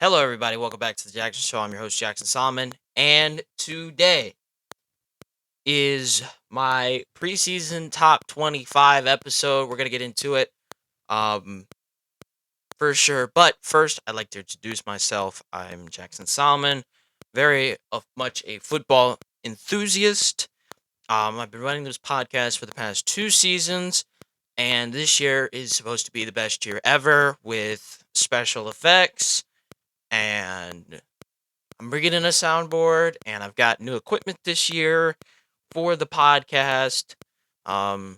Hello, everybody. Welcome back to the Jaxon Show. I'm your host, Jaxon Solomon, and today is my preseason top 25 episode. We're gonna get into it, um, for sure. But first, I'd like to introduce myself. I'm Jaxon Solomon, very much a football enthusiast. I've been running this podcast for the past 2 seasons, and this year is supposed to be the best year ever with special effects and I'm bringing in a soundboard, and I've got new equipment this year for the podcast. Um,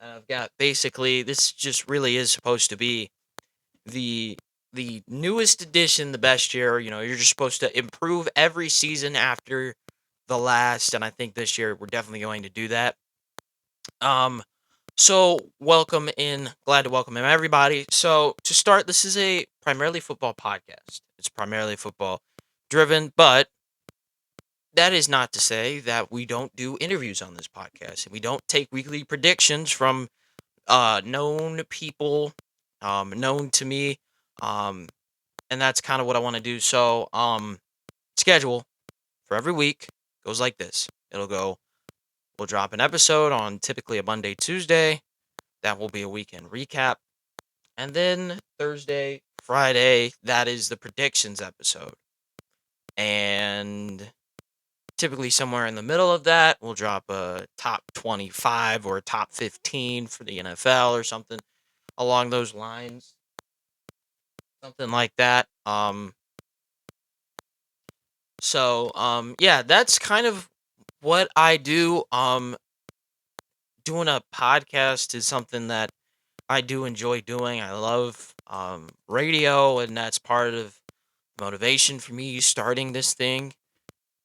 and I've got basically this just really is supposed to be the the newest edition, the best year. You're just supposed to improve every season after the last, and I think this year we're definitely going to do that. Um, so welcome in, glad to welcome in everybody. So to start, this is a primarily football podcast. It's primarily football driven, but that is not to say that we don't do interviews on this podcast and we don't take weekly predictions from known people, known to me, um, and that's kind of what I want to do. So, schedule for every week goes like this. It'll go. We'll drop an episode on typically a Monday, Tuesday. That will be a weekend recap, and then Thursday, Friday. That is the predictions episode, and typically somewhere in the middle of that, we'll drop a top 25 or a top 15 for the NFL or something along those lines. Something like that. Yeah, that's kind of what I do. Doing a podcast is something that I do enjoy doing. I love radio, and that's part of motivation for me starting this thing.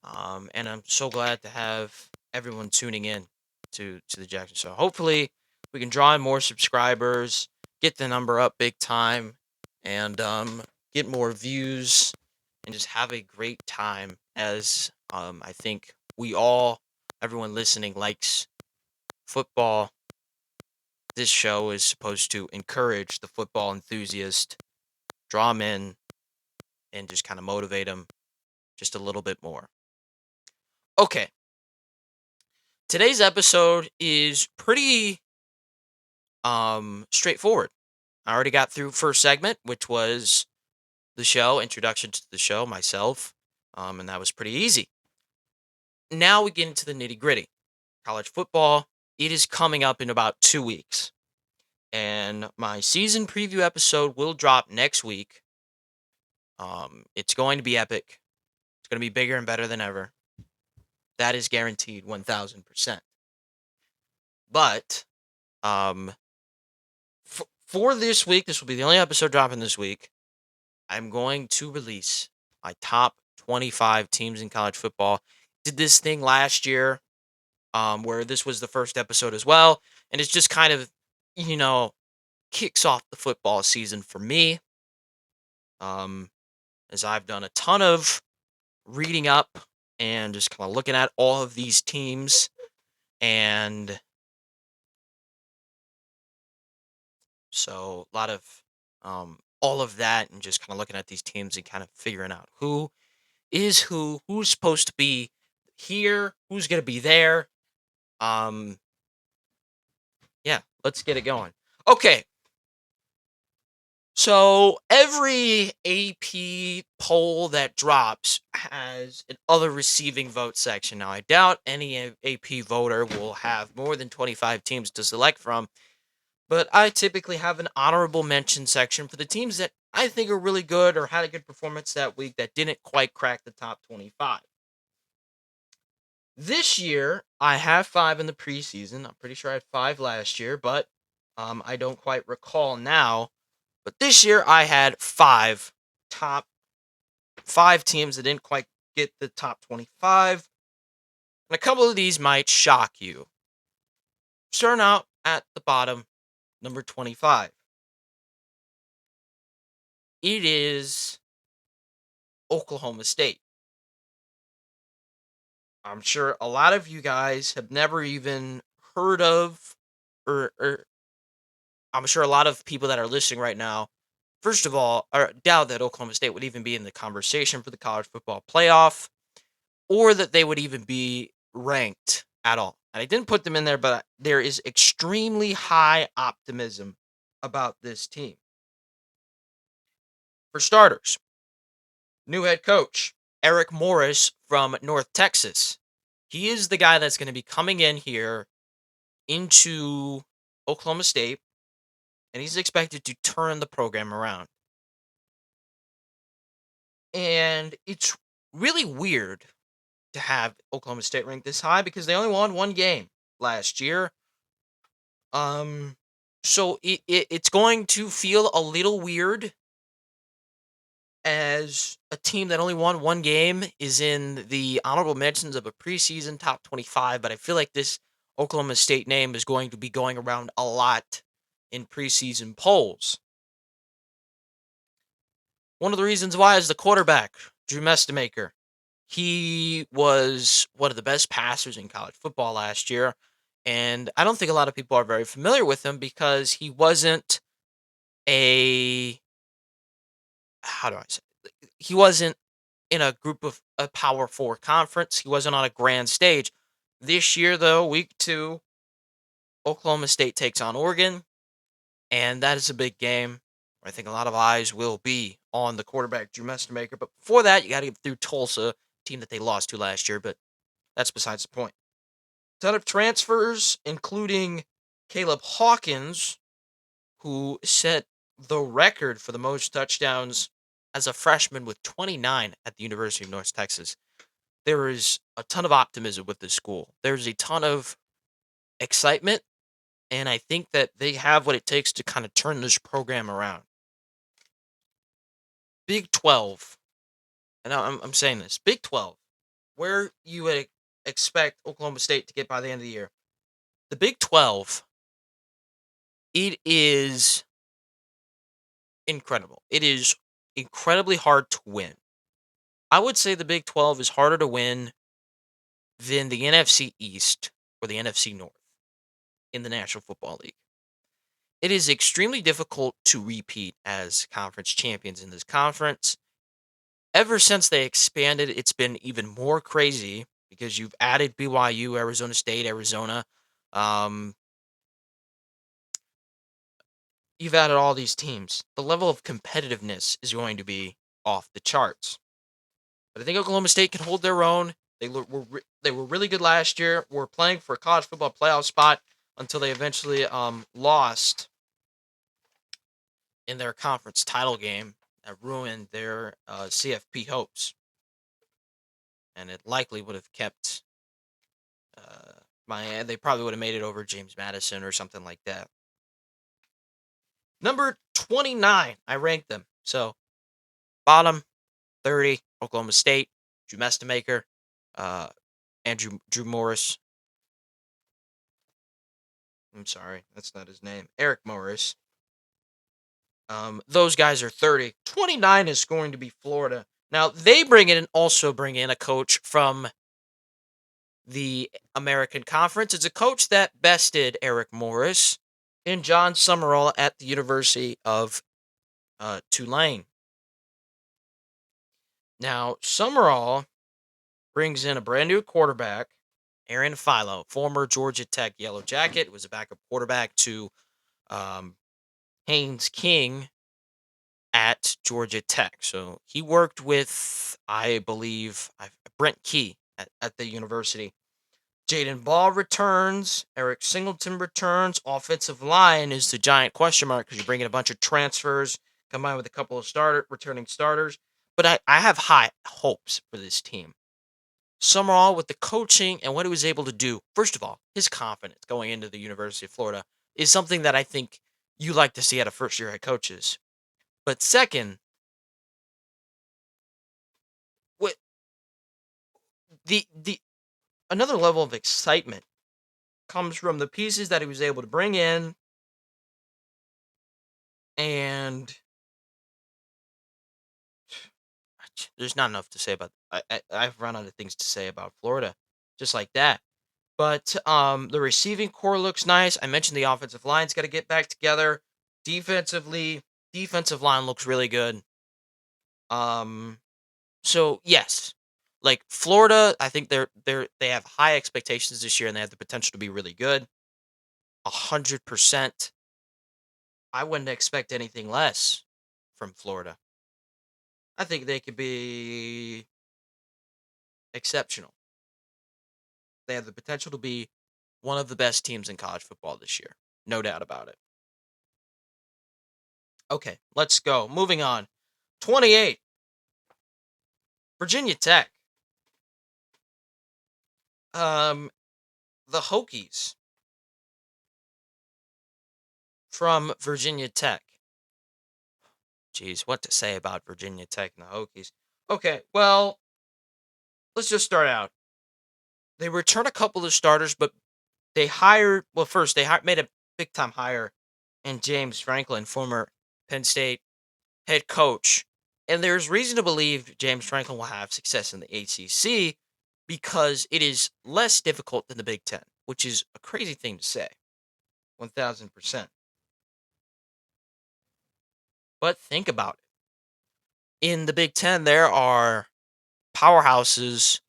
And I'm so glad to have everyone tuning in to the Jackson Show. Hopefully, we can draw in more subscribers, get the number up big time, and get more views, and just have a great time. As I think everyone listening likes football. This show is supposed to encourage the football enthusiast, draw them in, and just kind of motivate them just a little bit more. Okay, today's episode is pretty straightforward. I already got through first segment, which was the show, introduction to the show, myself, and that was pretty easy. Now we get into the nitty-gritty. College football, it is coming up in about 2 weeks. And my season preview episode will drop next week. It's going to be epic. It's going to be bigger and better than ever. That is guaranteed 1000%. But for this week, this will be the only episode dropping this week. I'm going to release my top 25 teams in college football. Did this thing last year, where this was the first episode as well, and it's just kind of, kicks off the football season for me. As I've done a ton of reading up and just kind of looking at all of these teams, and so a lot of all of that, and just kind of looking at these teams and kind of figuring out who's supposed to be here, who's going to be there. Um, yeah, let's get it going. Okay. So every AP poll that drops has an other receiving vote section. Now, I doubt any AP voter will have more than 25 teams to select from, but I typically have an honorable mention section for the teams that I think are really good or had a good performance that week that didn't quite crack the top 25. This year, I have 5 in the preseason. I'm pretty sure I had 5 last year, but I don't quite recall now. But this year, I had 5 teams that didn't quite get the top 25. And a couple of these might shock you. Starting out at the bottom, number 25. It is Oklahoma State. I'm sure a lot of you guys have never even heard of, or I'm sure a lot of people that are listening right now first of all, I doubt that Oklahoma State would even be in the conversation for the college football playoff, or that they would even be ranked at all. And I didn't put them in there, but there is extremely high optimism about this team. For starters, new head coach, Eric Morris from North Texas. He is the guy that's going to be coming in here into Oklahoma State, and he's expected to turn the program around. And it's really weird to have Oklahoma State ranked this high because they only won one game last year. So it's going to feel a little weird as a team that only won one game is in the honorable mentions of a preseason top 25, but I feel like this Oklahoma State name is going to be going around a lot in preseason polls. One of the reasons why is the quarterback, Drew Mestamaker. He was one of the best passers in college football last year, and I don't think a lot of people are very familiar with him because he wasn't a how do I say he wasn't in a group of a Power Four conference. He wasn't on a grand stage. This year, though, week 2, Oklahoma State takes on Oregon, and that is a big game. I think a lot of eyes will be on the quarterback, Drew Mestamaker. But before that, you got to get through Tulsa, team that they lost to last year, but that's besides the point. Ton of transfers, including Caleb Hawkins, who set the record for the most touchdowns as a freshman with 29 at the University of North Texas. There is a ton of optimism with this school. There's a ton of excitement, and I think that they have what it takes to kind of turn this program around. Big 12, and I'm saying this, Big 12, where you would expect Oklahoma State to get by the end of the year. The Big 12, it is incredible. It is incredibly hard to win. I would say the Big 12 is harder to win than the NFC East or the NFC North in the National Football League. It is extremely difficult to repeat as conference champions in this conference. Ever since they expanded, it's been even more crazy because you've added BYU, Arizona State, Arizona. You've added all these teams. The level of competitiveness is going to be off the charts. But I think Oklahoma State can hold their own. They were really good last year. Were playing for a college football playoff spot until they eventually lost in their conference title game. That ruined their CFP hopes, and it likely would have kept They probably would have made it over James Madison or something like that. Number 29, I ranked them. So bottom 30, Oklahoma State, Drew Mestamaker, Drew Morris. I'm sorry, that's not his name. Eric Morris. Those guys are 30. 29 is going to be Florida. Now, they also bring in a coach from the American Conference. It's a coach that bested Eric Morris and John Summerall at the University of Tulane. Now, Summerall brings in a brand new quarterback, Aaron Philo, former Georgia Tech Yellow Jacket, was a backup quarterback to Haynes King at Georgia Tech. So he worked with, I believe, Brent Key at the university. Jaden Ball returns. Eric Singleton returns. Offensive line is the giant question mark because you're bringing a bunch of transfers combined with a couple of returning starters. But I have high hopes for this team. Summerall, with the coaching and what he was able to do, first of all, his confidence going into the University of Florida is something that I think you like to see out of first-year head coaches. But second, what the another level of excitement comes from the pieces that he was able to bring in, and there's not enough to say about. I've run out of things to say about Florida, just like that. But the receiving core looks nice. I mentioned the offensive line's got to get back together. Defensively, Defensive line looks really good. So yes, like Florida, I think they have high expectations this year, and they have the potential to be really good. 100%. I wouldn't expect anything less from Florida. I think they could be exceptional. They have the potential to be one of the best teams in college football this year. No doubt about it. Okay, let's go. Moving on. 28. Virginia Tech. Um, the Hokies from Virginia Tech. Jeez, what to say about Virginia Tech and the Hokies? Okay, well, let's just start out. They returned a couple of starters, but they hired. Well, first they made a big time hire in James Franklin, former Penn State head coach, and there's reason to believe James Franklin will have success in the ACC because it is less difficult than the Big Ten, which is a crazy thing to say. 1000%. But think about it. In the Big Ten, there are powerhouses,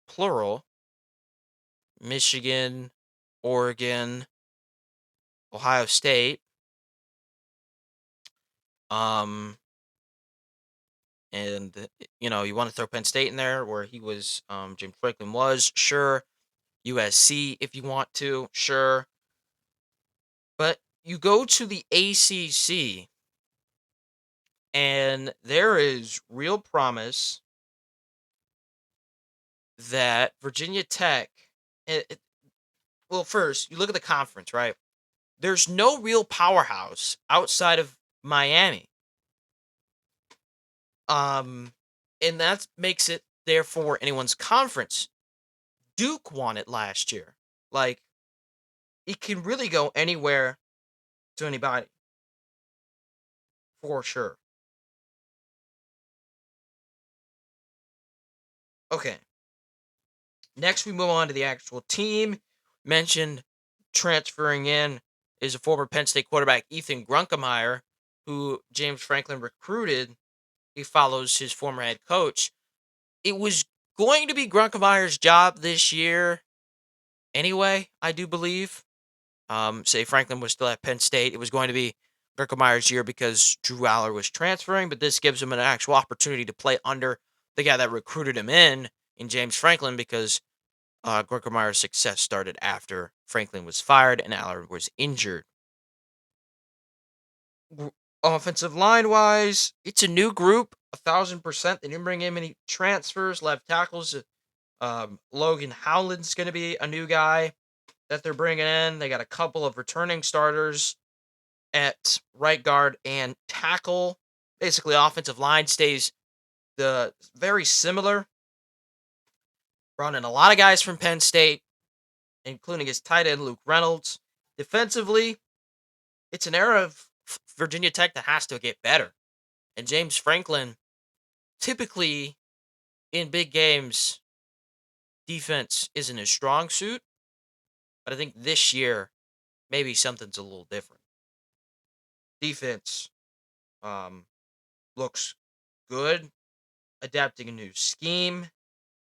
plural: Michigan, Oregon, Ohio State. Um, and you want to throw Penn State in there, where he was, James Franklin was, sure. USC, if you want to, sure. But you go to the ACC, and there is real promise that Virginia Tech. Well, first, you look at the conference, right? There's no real powerhouse outside of Miami. And that makes it therefore anyone's conference. Duke won it last year. Like, it can really go anywhere to anybody, for sure. Okay. Next, we move on to the actual team. Mentioned transferring in is a former Penn State quarterback, Ethan Grunkemeyer, who James Franklin recruited. He follows his former head coach. It was going to be Grunkemeyer's job this year anyway, I do believe. Say Franklin was still at Penn State. It was going to be Grunkemeier's year because Drew Aller was transferring, but this gives him an actual opportunity to play under the guy that recruited him in James Franklin, because Grunkemeier's success started after Franklin was fired and Aller was injured. Offensive line wise, it's a new group, 1,000%. They didn't bring in many transfers. Left tackles, Logan Howland's going to be a new guy that they're bringing in. They got a couple of returning starters at right guard and tackle. Basically, offensive line stays the very similar. Brought in a lot of guys from Penn State, including his tight end Luke Reynolds. Defensively, it's an era of Virginia Tech that has to get better. And James Franklin, typically in big games, defense isn't his strong suit. But I think this year, maybe something's a little different. Defense looks good, adapting a new scheme.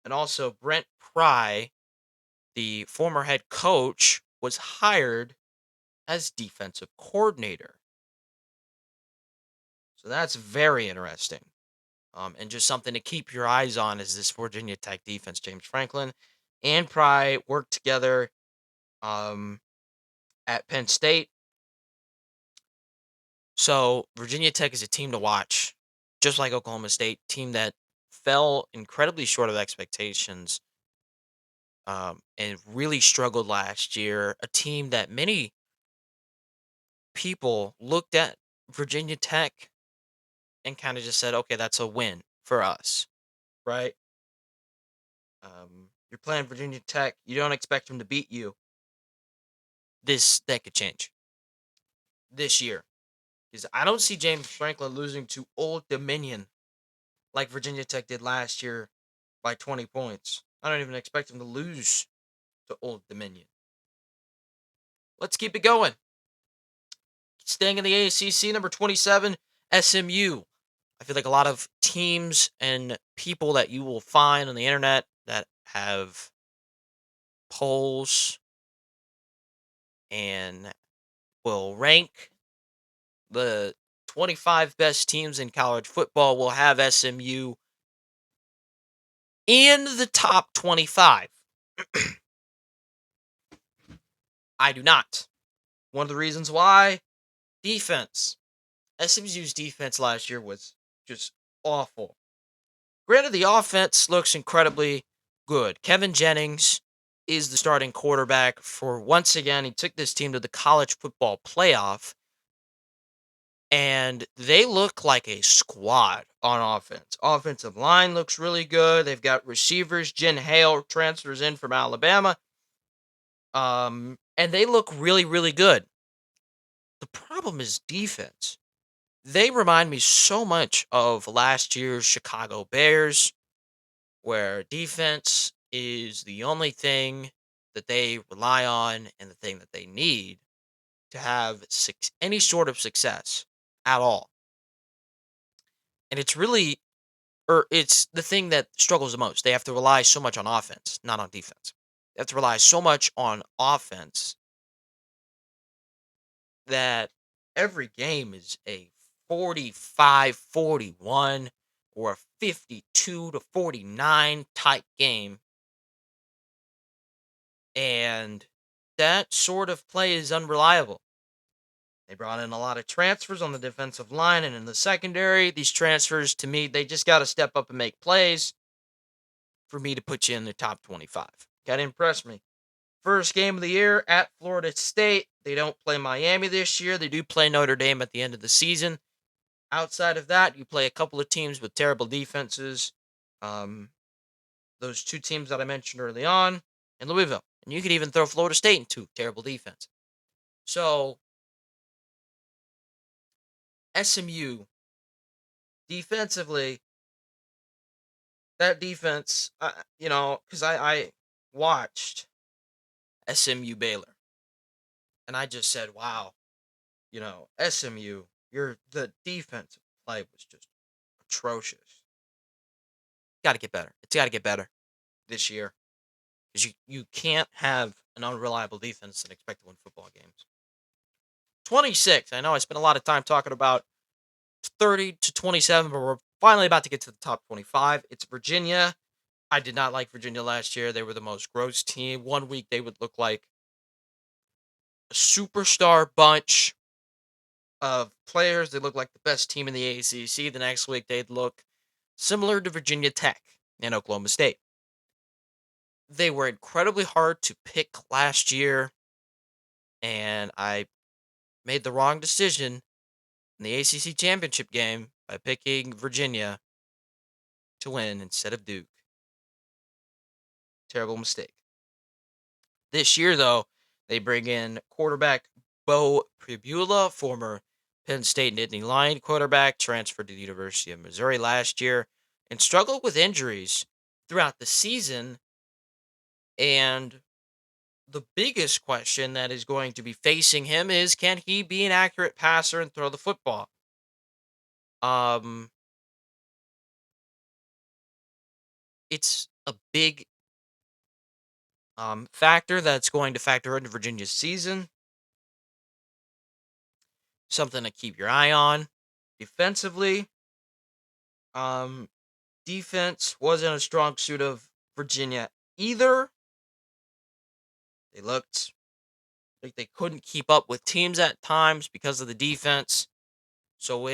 And also, Brent Pry, the former head coach, was hired as defensive coordinator. So that's very interesting. And just something to keep your eyes on is this Virginia Tech defense. James Franklin and Pry worked together at Penn State. So Virginia Tech is a team to watch, just like Oklahoma State, team that fell incredibly short of expectations, and really struggled last year. A team that many people looked at Virginia Tech and kind of just said, okay, that's a win for us, right? You're playing Virginia Tech. You don't expect them to beat you. That could change this year, because I don't see James Franklin losing to Old Dominion like Virginia Tech did last year by 20 points. I don't even expect him to lose to Old Dominion. Let's keep it going. staying in the ACC, number 27, SMU. I feel like a lot of teams and people that you will find on the internet that have polls and will rank the 25 best teams in college football will have SMU in the top 25. I do not. One of the reasons why, defense. SMU's defense last year was just awful. Granted, the offense looks incredibly good. Kevin Jennings is the starting quarterback for, once again, he took this team to the college football playoff, and they look like a squad on offense. Offensive line looks really good. They've got receivers. Jen Hale transfers in from Alabama. And they look really, really good. The problem is defense. They remind me so much of last year's Chicago Bears, where defense is the only thing that they rely on and the thing that they need to have any sort of success at all. And it's really, or it's the thing that struggles the most. They have to rely so much on offense, not on defense. They have to rely so much on offense that every game is a 45-41 or a 52-49 type game. And that sort of play is unreliable. They brought in a lot of transfers on the defensive line and in the secondary. These transfers, to me, they just got to step up and make plays for me to put you in the top 25. Got to impress me. First game of the year at Florida State. They don't play Miami this year. They do play Notre Dame at the end of the season. Outside of that, you play a couple of teams with terrible defenses. Those two teams that I mentioned early on, and Louisville. And you could even throw Florida State into terrible defense. So, SMU, defensively, that defense, because I watched SMU Baylor, and I just said, wow, SMU, the defensive play was just atrocious. Got to get better. It's got to get better this year. Because you can't have an unreliable defense and expect to win football games. 26. I know I spent a lot of time talking about 30 to 27, but we're finally about to get to the top 25. It's Virginia. I did not like Virginia last year. They were the most gross team. One week they would look like a superstar bunch of players. They look like the best team in the ACC. The next week they'd look similar to Virginia Tech and Oklahoma State. They were incredibly hard to pick last year, and I made the wrong decision in the ACC championship game by picking Virginia to win instead of Duke. Terrible mistake. This year, though, they bring in quarterback Bo Pribula, former Penn State Nittany Lion quarterback, transferred to the University of Missouri last year, and struggled with injuries throughout the season. And the biggest question that is going to be facing him is, can he be an accurate passer and throw the football? It's a big factor that's going to factor into Virginia's season. Something to keep your eye on. Defensively, defense wasn't a strong suit of Virginia either. They looked like they couldn't keep up with teams at times because of the defense. So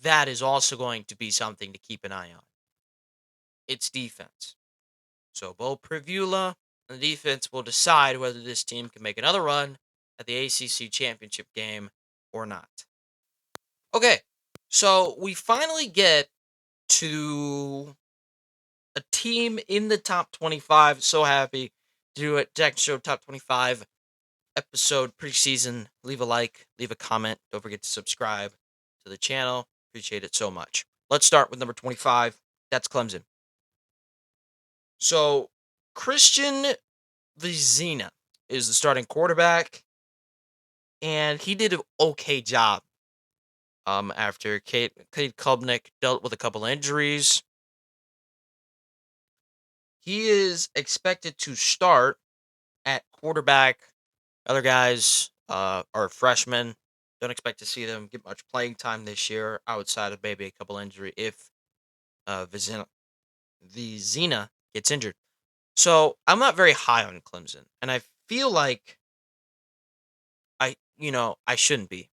that is also going to be something to keep an eye on. It's defense. So Bo Privula and the defense will decide whether this team can make another run at the ACC championship game or not. Okay, so we finally get to a team in the top 25. So happy to do it. Jaxon Show Top 25 episode preseason. Leave a like, leave a comment. Don't forget to subscribe to the channel. Appreciate it so much. Let's start with number 25. That's Clemson. So Christian Vizina is the starting quarterback. and he did an okay job. After Kate Klubnik dealt with a couple injuries, he is expected to start at quarterback. Other guys are freshmen. Don't expect to see them get much playing time this year outside of maybe a couple injury if Vizina gets injured. So I'm not very high on Clemson, and I feel like I shouldn't be.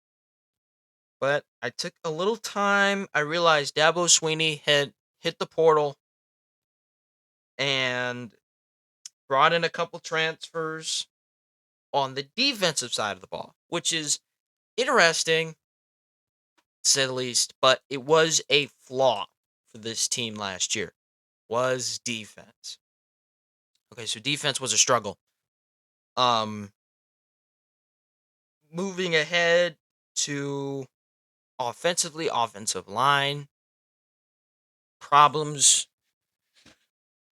But I took a little time. I realized Dabo Sweeney had hit the portal and brought in a couple transfers on the defensive side of the ball, which is interesting to say the least, but it was a flaw for this team last year. Was defense. Okay, so defense was a struggle. Um Moving ahead to offensively, offensive line problems.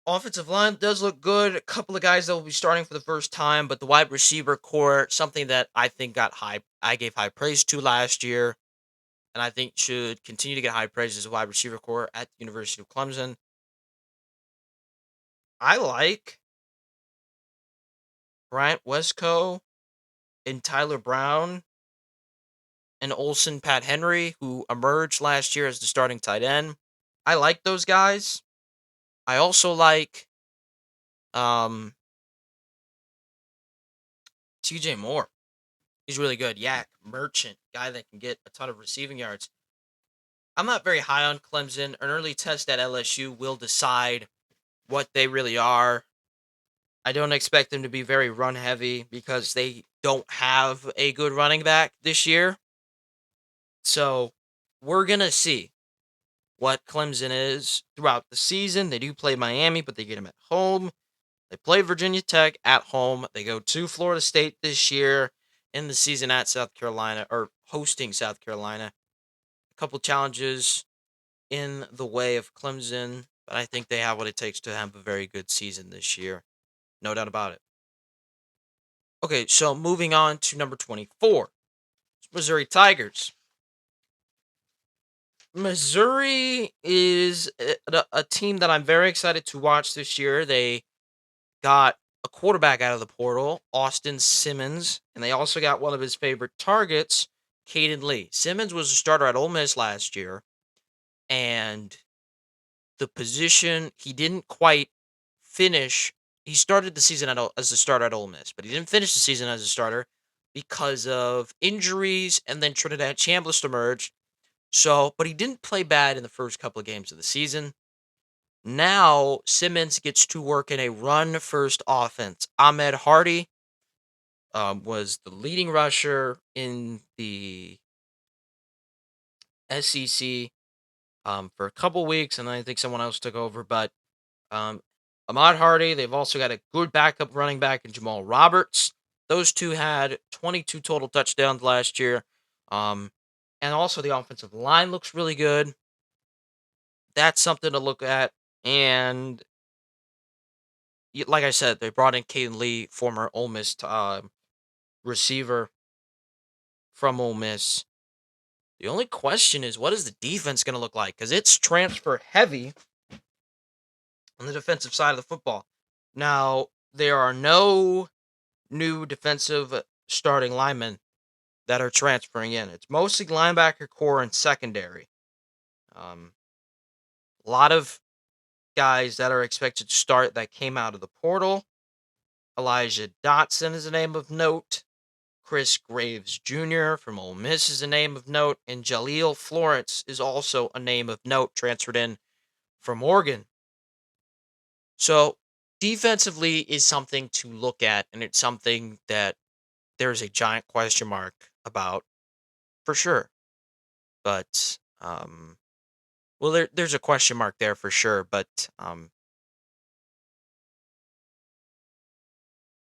Offensive line does look good. A couple of guys that will be starting for the first time, but the wide receiver core, something that I think I gave high praise to last year, and I think should continue to get high praise as a wide receiver core at the University of Clemson. I like Bryant Westco and Tyler Brown and Olson Pat Henry, who emerged last year as the starting tight end. I like those guys. I also like um, TJ Moore. He's really good. Yak Merchant, guy that can get a ton of receiving yards. I'm not very high on Clemson. An early test at LSU will decide what they really are. I don't expect them to be very run heavy because they don't have a good running back this year. So we're going to see what Clemson is throughout the season. They do play Miami, but they get them at home. They play Virginia Tech at home. They go to Florida State this year in the season at South Carolina, or hosting South Carolina. A couple challenges in the way of Clemson, but I think they have what it takes to have a very good season this year. No doubt about it. Okay, so moving on to number 24, Missouri Tigers. Missouri is a team that I'm very excited to watch this year. They got a quarterback out of the portal, Austin Simmons, and they also got one of his favorite targets, Caden Lee. Simmons was a starter at Ole Miss last year, and the position he didn't quite finish. He started the season as a starter at Ole Miss, but he didn't finish the season as a starter because of injuries, and then Trinidad Chambliss emerged. So, but he didn't play bad in the first couple of games of the season. Now Simmons gets to work in a run-first offense. Ahmed Hardy was the leading rusher in the SEC for a couple weeks, and I think someone else took over. But um, Ahmad Hardy, they've also got a good backup running back in Jamal Roberts. Those two had 22 total touchdowns last year. Um, and also the offensive line looks really good. That's something to look at. And like I said, they brought in Caden Lee, former Ole Miss receiver from Ole Miss. The only question is, what is the defense going to look like? Because it's transfer heavy on the defensive side of the football. Now, there are no new defensive starting linemen that are transferring in. It's mostly linebacker core and secondary. A lot of guys that are expected to start that came out of the portal. Elijah Dotson is a name of note. Chris Graves Jr. from Ole Miss is a name of note. And Jaleel Florence is also a name of note, transferred in from Oregon. So defensively is something to look at, and it's something that there's a giant question mark about for sure. But well, there's a question mark there for sure, but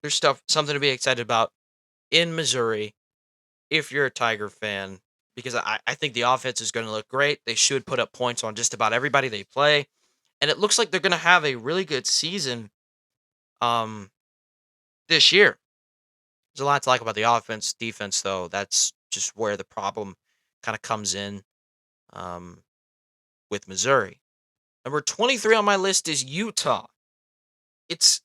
there's something to be excited about in Missouri if you're a Tiger fan, because I think the offense is going to look great. They should put up points on just about everybody they play, and it looks like they're going to have a really good season this year. There's a lot to like about the offense. Defense, though, that's just where the problem kind of comes in um, with Missouri. Number 23 on my list is Utah. It's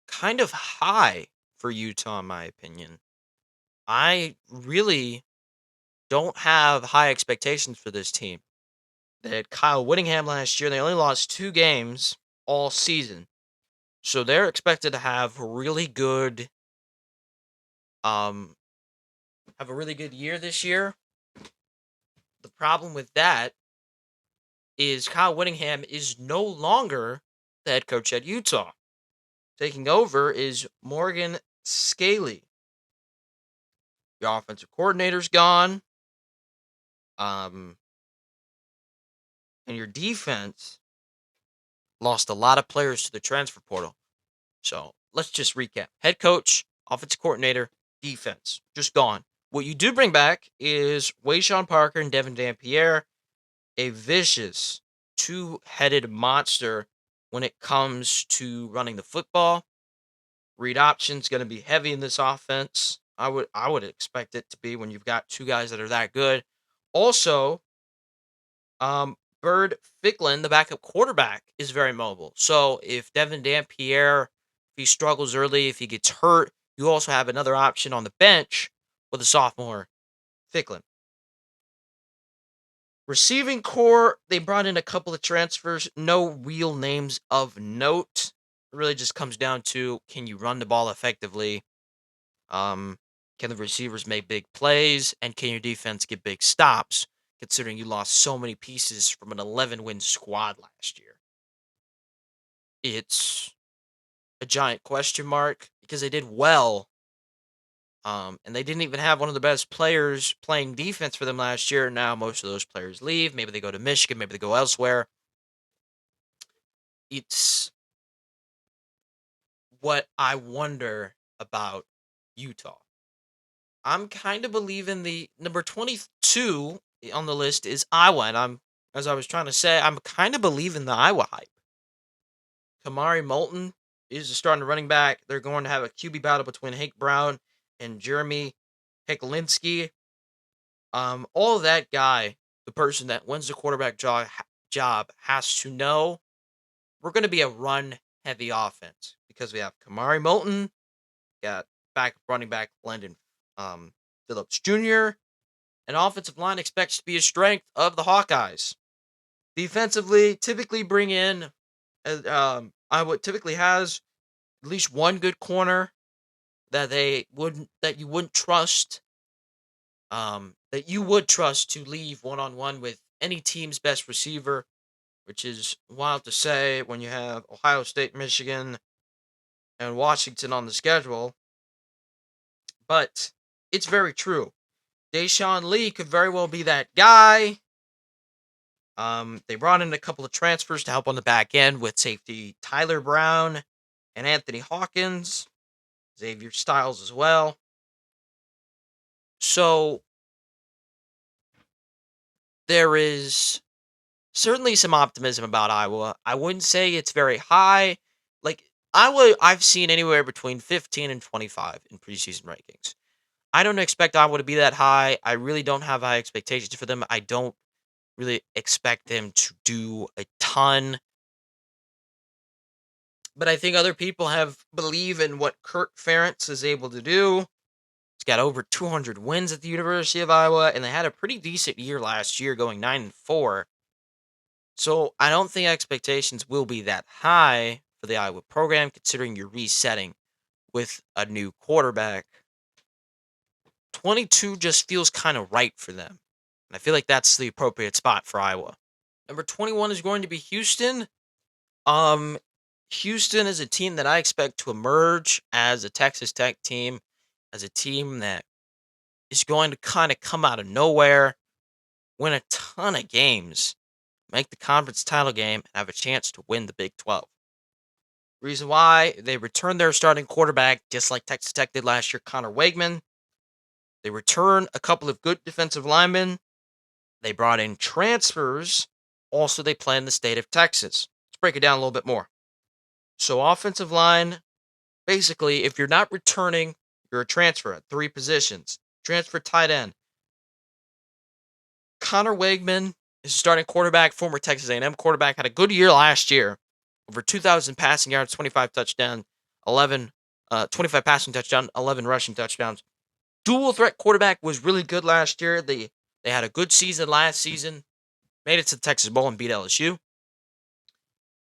kind of high for Utah, in my opinion. I really don't have high expectations for this team. They had Kyle Whittingham last year. They only lost 2 games all season. So they're expected to um have a really good year this year. The problem with that is Kyle Whittingham is no longer the head coach at Utah. Taking over is Morgan Scaley. The offensive coordinator's gone. Um, and your defense lost a lot of players to the transfer portal. So let's just recap. Head coach, offensive coordinator, defense. Just gone. What you do bring back is Wayshawn Parker and Devin Dampierre, a vicious two-headed monster when it comes to running the football. Read option's going to be heavy in this offense. I would expect it to be when you've got two guys that are that good. Also, Bird Ficklin, the backup quarterback, is very mobile. So if Devin Dampierre, if he struggles early, if he gets hurt, you also have another option on the bench with the sophomore Ficklin. Receiving core, they brought in a couple of transfers. No real names of note. It really just comes down to, can you run the ball effectively? Can the receivers make big plays? And can your defense get big stops, considering you lost so many pieces from an 11-win squad last year? It's a giant question mark because they did well. And they didn't even have one of the best players playing defense for them last year. Now most of those players leave. Maybe they go to Michigan. Maybe they go elsewhere. It's what I wonder about Utah. I'm kind of believing the number 22 on the list is Iowa. And as I was trying to say, I'm kind of believing the Iowa hype. Kamari Moulton is the starting running back. They're going to have a QB battle between Hank Brown and Jeremy Heklinski. All of that guy, the person that wins the quarterback job, has to know we're going to be a run-heavy offense because we have Kamari Moulton, got backup running back Landon Phillips Jr., and offensive line expects to be a strength of the Hawkeyes. Defensively, typically bring in, Iowa typically has at least one good corner that you wouldn't trust, that you would trust to leave one-on-one with any team's best receiver, which is wild to say when you have Ohio State, Michigan, and Washington on the schedule. But it's very true. Deshaun Lee could very well be that guy. They brought in a couple of transfers to help on the back end with safety Tyler Brown and Anthony Hawkins, Xavier Styles as well. So there is certainly some optimism about Iowa. I wouldn't say it's very high. Like Iowa, I've seen anywhere between 15 and 25 in preseason rankings. I don't expect Iowa to be that high. I really don't have high expectations for them. I don't really expect them to do a ton. But I think other people believe in what Kirk Ferentz is able to do. He's got over 200 wins at the University of Iowa, and they had a pretty decent year last year, going 9-4. So I don't think expectations will be that high for the Iowa program, considering you're resetting with a new quarterback. 22 just feels kind of right for them. And I feel like that's the appropriate spot for Iowa. Number 21 is going to be Houston. Houston is a team that I expect to emerge as a Texas Tech team, as a team that is going to kind of come out of nowhere, win a ton of games, make the conference title game, and have a chance to win the Big 12. Reason why, they returned their starting quarterback, just like Texas Tech did last year, Connor Wegman. They returned a couple of good defensive linemen. They brought in transfers. Also, they play in the state of Texas. Let's break it down a little bit more. So, offensive line, basically, if you're not returning You're a transfer at 3 positions. Transfer tight end. Connor Wegman is starting quarterback, former Texas A&M quarterback, had a good year last year. Over 2,000 passing yards, 25 touchdowns, 25 passing touchdowns, 11 rushing touchdowns. Dual threat quarterback was really good last year. They had a good season last season. Made it to the Texas Bowl and beat LSU.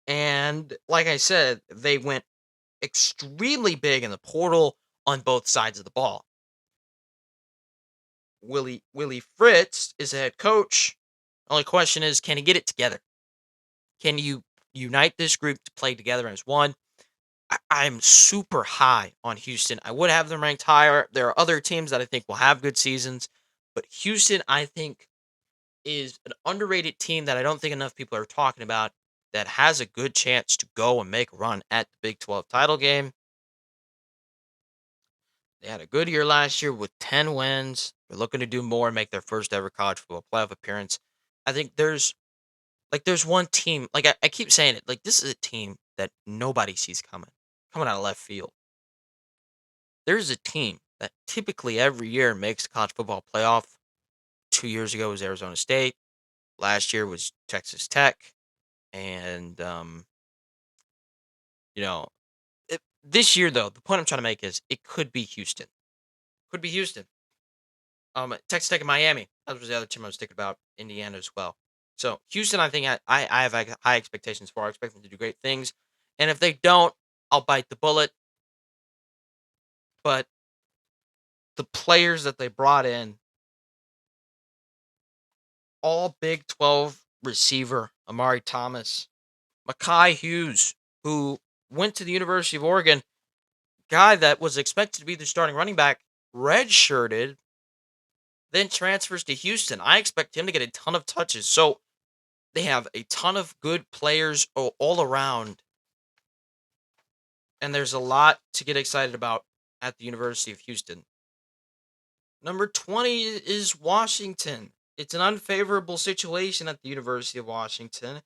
And like I said, they went extremely big in the portal on both sides of the ball. Willie Fritz is a head coach. Only question is, can he get it together? Can you unite this group to play together as one? I'm super high on Houston. I would have them ranked higher. There are other teams that I think will have good seasons, but Houston, I think, is an underrated team that I don't think enough people are talking about that has a good chance to go and make a run at the Big 12 title game. They had a good year last year with 10 wins. They're looking to do more and make their first ever college football playoff appearance. I think there's one team, I keep saying it, this is a team that nobody sees coming out of left field. There's a team that typically every year makes the college football playoff. 2 years ago was Arizona State. Last year was Texas Tech. And, you know, this year, though, the point I'm trying to make is it could be Houston. Could be Houston. Texas Tech and Miami. That was the other team I was thinking about. Indiana as well. So Houston, I think I have high expectations for. I expect them to do great things. And if they don't, I'll bite the bullet. But the players that they brought in, all Big 12 receiver, Amari Thomas, Mekhi Hughes, who went to the University of Oregon, guy that was expected to be the starting running back, redshirted, then transfers to Houston. I expect him to get a ton of touches. So they have a ton of good players all around. And there's a lot to get excited about at the University of Houston. Number 20 is Washington. It's an unfavorable situation at the University of Washington.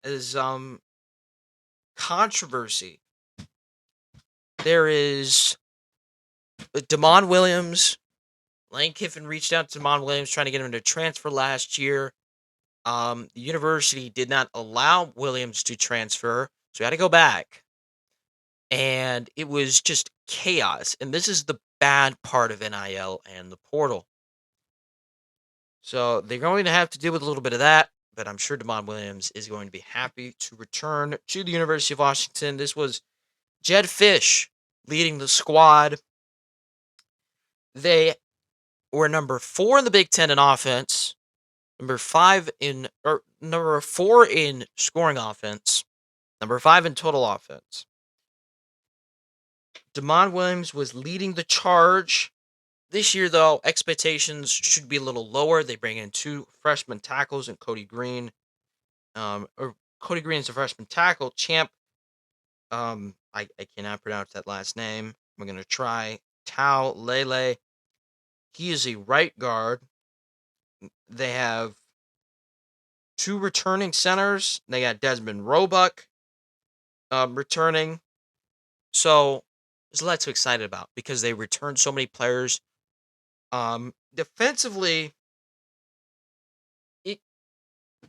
As controversy. There is Damon Williams. Lane Kiffin reached out to Damon Williams trying to get him to transfer last year. The university did not allow Williams to transfer, so he had to go back. And it was just chaos. And this is the bad part of NIL and the portal. So they're going to have to deal with a little bit of that, but I'm sure Damon Williams is going to be happy to return to the University of Washington. This was Jed Fish leading the squad. They were number 4 in the Big Ten in offense, number 4 in scoring offense, number 5 in total offense. Damon Williams was leading the charge. This year, though, expectations should be a little lower. They bring in 2 freshman tackles and Cody Green. Cody Green is a freshman tackle. Champ, I cannot pronounce that last name. I'm going to try. Tau Lele. He is a right guard. They have 2 returning centers. They got Desmond Roebuck returning. So there's a lot to be excited about because they returned so many players. Defensively, it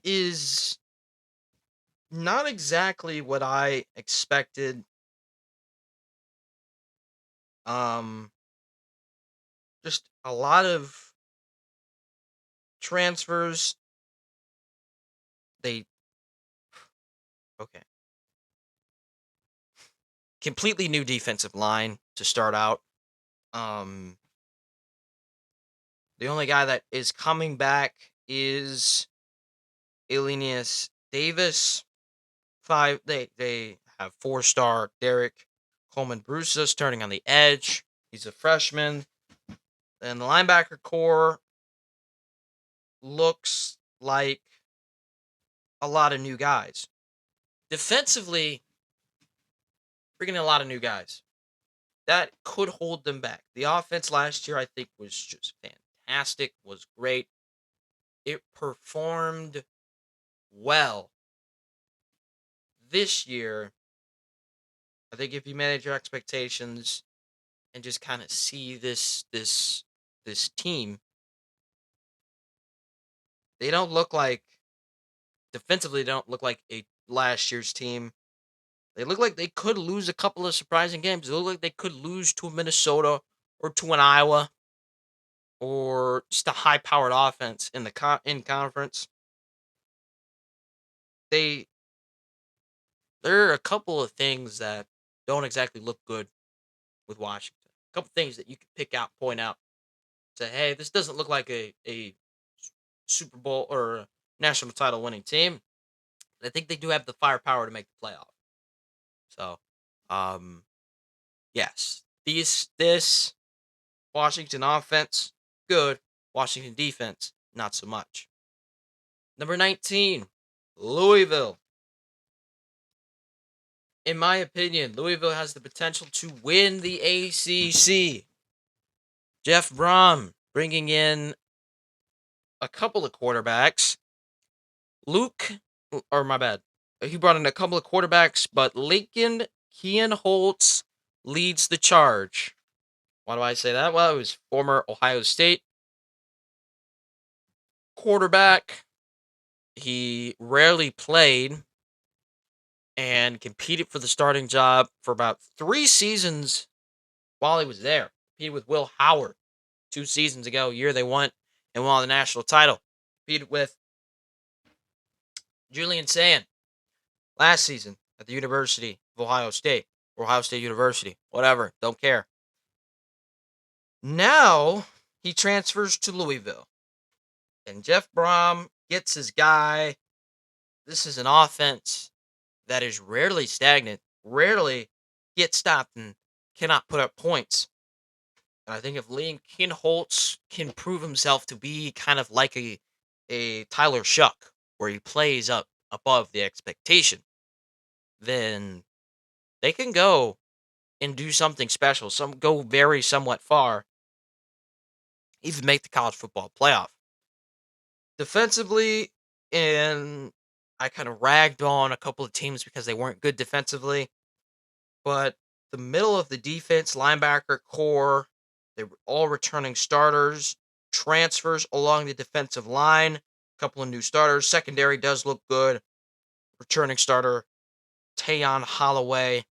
is not exactly what I expected. Just a lot of transfers. Okay. Completely new defensive line to start out. The only guy that is coming back is Elenius Davis. They have 4-star Derek Coleman Bruce starting on the edge. He's a freshman. And the linebacker core looks like a lot of new guys. Defensively, bringing in a lot of new guys. That could hold them back. The offense last year, I think, was just fantastic, was great. It performed well. This year, I think if you manage your expectations, and just kind of see this team. They don't look like defensively. They don't look like a last year's team. They look like they could lose a couple of surprising games. They look like they could lose to a Minnesota or to an Iowa or just a high-powered offense in the in conference. They there are a couple of things that don't exactly look good with Washington. A couple things that you can pick out, point out, say, hey, this doesn't look like a Super Bowl or a national title winning team. I think they do have the firepower to make the playoff. So, um, yes, this Washington offense good. Washington defense not so much. Number 19, Louisville. In my opinion, Louisville has the potential to win the ACC. Jeff Brom bringing in a couple of quarterbacks. Luke, or my bad, he brought in a couple of quarterbacks, but Lincoln Kienholz leads the charge. Why do I say that? Well, it was former Ohio State quarterback. He rarely played and competed for the starting job for about 3 seasons while he was there. Competed with Will Howard 2 seasons ago, year they won and won the national title. Competed with Julian Sand last season at the University of Ohio State, or Ohio State University, whatever, don't care. Now he transfers to Louisville, and Jeff Brom gets his guy. This is an offense that is rarely stagnant, rarely gets stopped, and cannot put up points. And I think if Liam Kinholtz can prove himself to be kind of like a Tyler Shuck, where he plays up above the expectation, then they can go and do something special. Some go very somewhat far, even make the college football playoff. Defensively, and I kind of ragged on a couple of teams because they weren't good defensively, but the middle of the defense, linebacker core, they were all returning starters, transfers along the defensive line, a couple of new starters. Secondary does look good. Returning starter Tayon Holloway,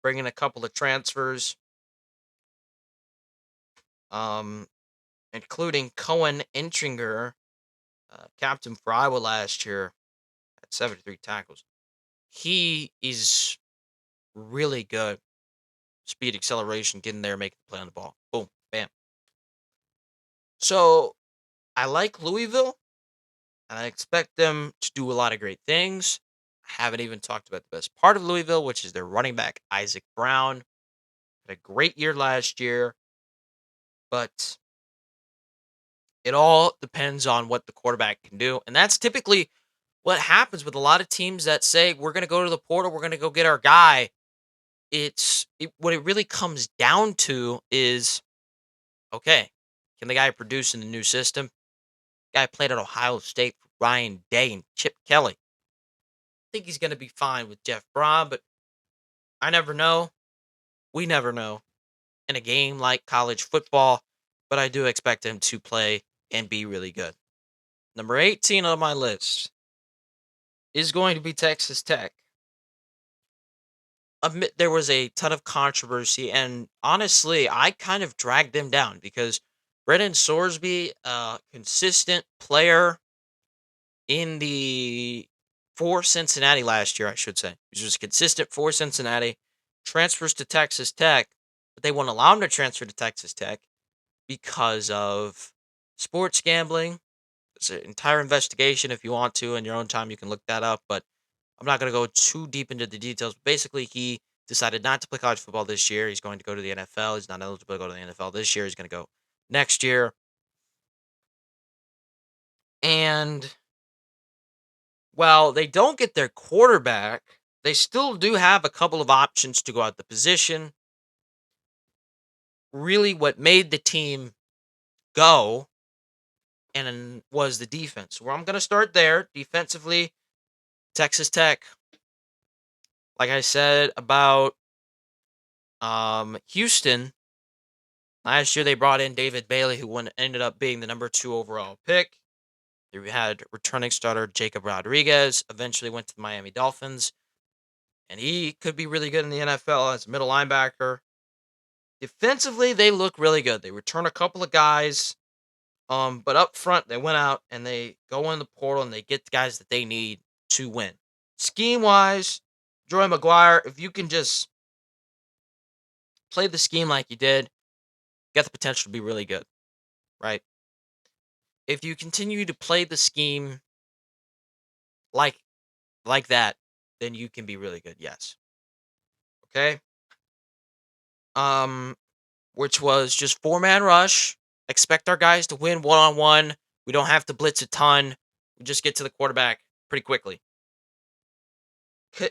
bringing a couple of transfers, um, including Cohen Intringer, captain for Iowa last year at 73 tackles. He is really good. Speed, acceleration, getting there, making the play on the ball. Boom, bam. So I like Louisville, and I expect them to do a lot of great things. I haven't even talked about the best part of Louisville, which is their running back, Isaac Brown. Had a great year last year, but it all depends on what the quarterback can do. And that's typically what happens with a lot of teams that say, we're going to go to the portal, we're going to go get our guy. What it really comes down to is, okay, can the guy produce in the new system? Guy played at Ohio State for Ryan Day and Chip Kelly. I think he's going to be fine with Jeff Brom, but I never know. We never know in a game like college football, but I do expect him to play and be really good. Number 18 on my list is going to be Texas Tech. Admit there was a ton of controversy, and honestly, I kind of dragged them down because Brennan Sorsby, a consistent player in the for Cincinnati last year, I should say. He was just consistent for Cincinnati, transfers to Texas Tech, but they won't allow him to transfer to Texas Tech because of sports gambling. It's an entire investigation. If you want to, in your own time, you can look that up, but I'm not going to go too deep into the details. Basically, he decided not to play college football this year. He's going to go to the NFL. He's not eligible to go to the NFL this year. He's going to go next year. And while they don't get their quarterback, they still do have a couple of options to go at the position. Really, what made the team go and was the defense. Where I'm going to start there. Defensively, Texas Tech. Like I said about Houston, Last year, they brought in David Bailey, who ended up being the number 2 overall pick. They had returning starter Jacob Rodriguez, eventually went to the Miami Dolphins, and he could be really good in the NFL as a middle linebacker. Defensively, they look really good. They return a couple of guys, but up front, they went out and they go in the portal and they get the guys that they need to win. Scheme-wise, Joey McGuire, if you can just play the scheme like you did, you got the potential to be really good, right? If you continue to play the scheme like that, then you can be really good. Yes. Okay. Um, which was just 4-man rush. Expect our guys to win 1-on-1. We don't have to blitz a ton. We just get to the quarterback pretty quickly.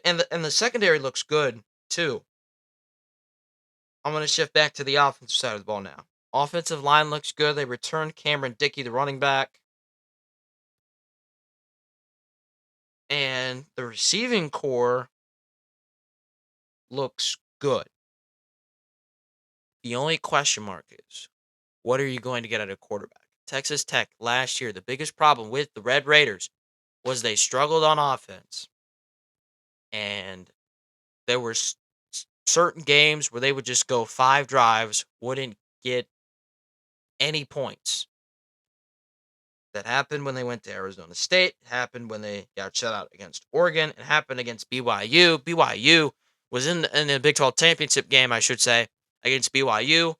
And the secondary looks good too. I'm going to shift back to the offensive side of the ball now. Offensive line looks good. They returned Cameron Dickey, the running back. And the receiving core looks good. The only question mark is, what are you going to get out of quarterback? Texas Tech last year, the biggest problem with the Red Raiders was they struggled on offense. And there were certain games where they would just go 5 drives, wouldn't get any points. That happened when they went to Arizona State. It happened when they got shut out against Oregon. It happened against BYU. BYU was in the Big 12 championship game, I should say, against BYU.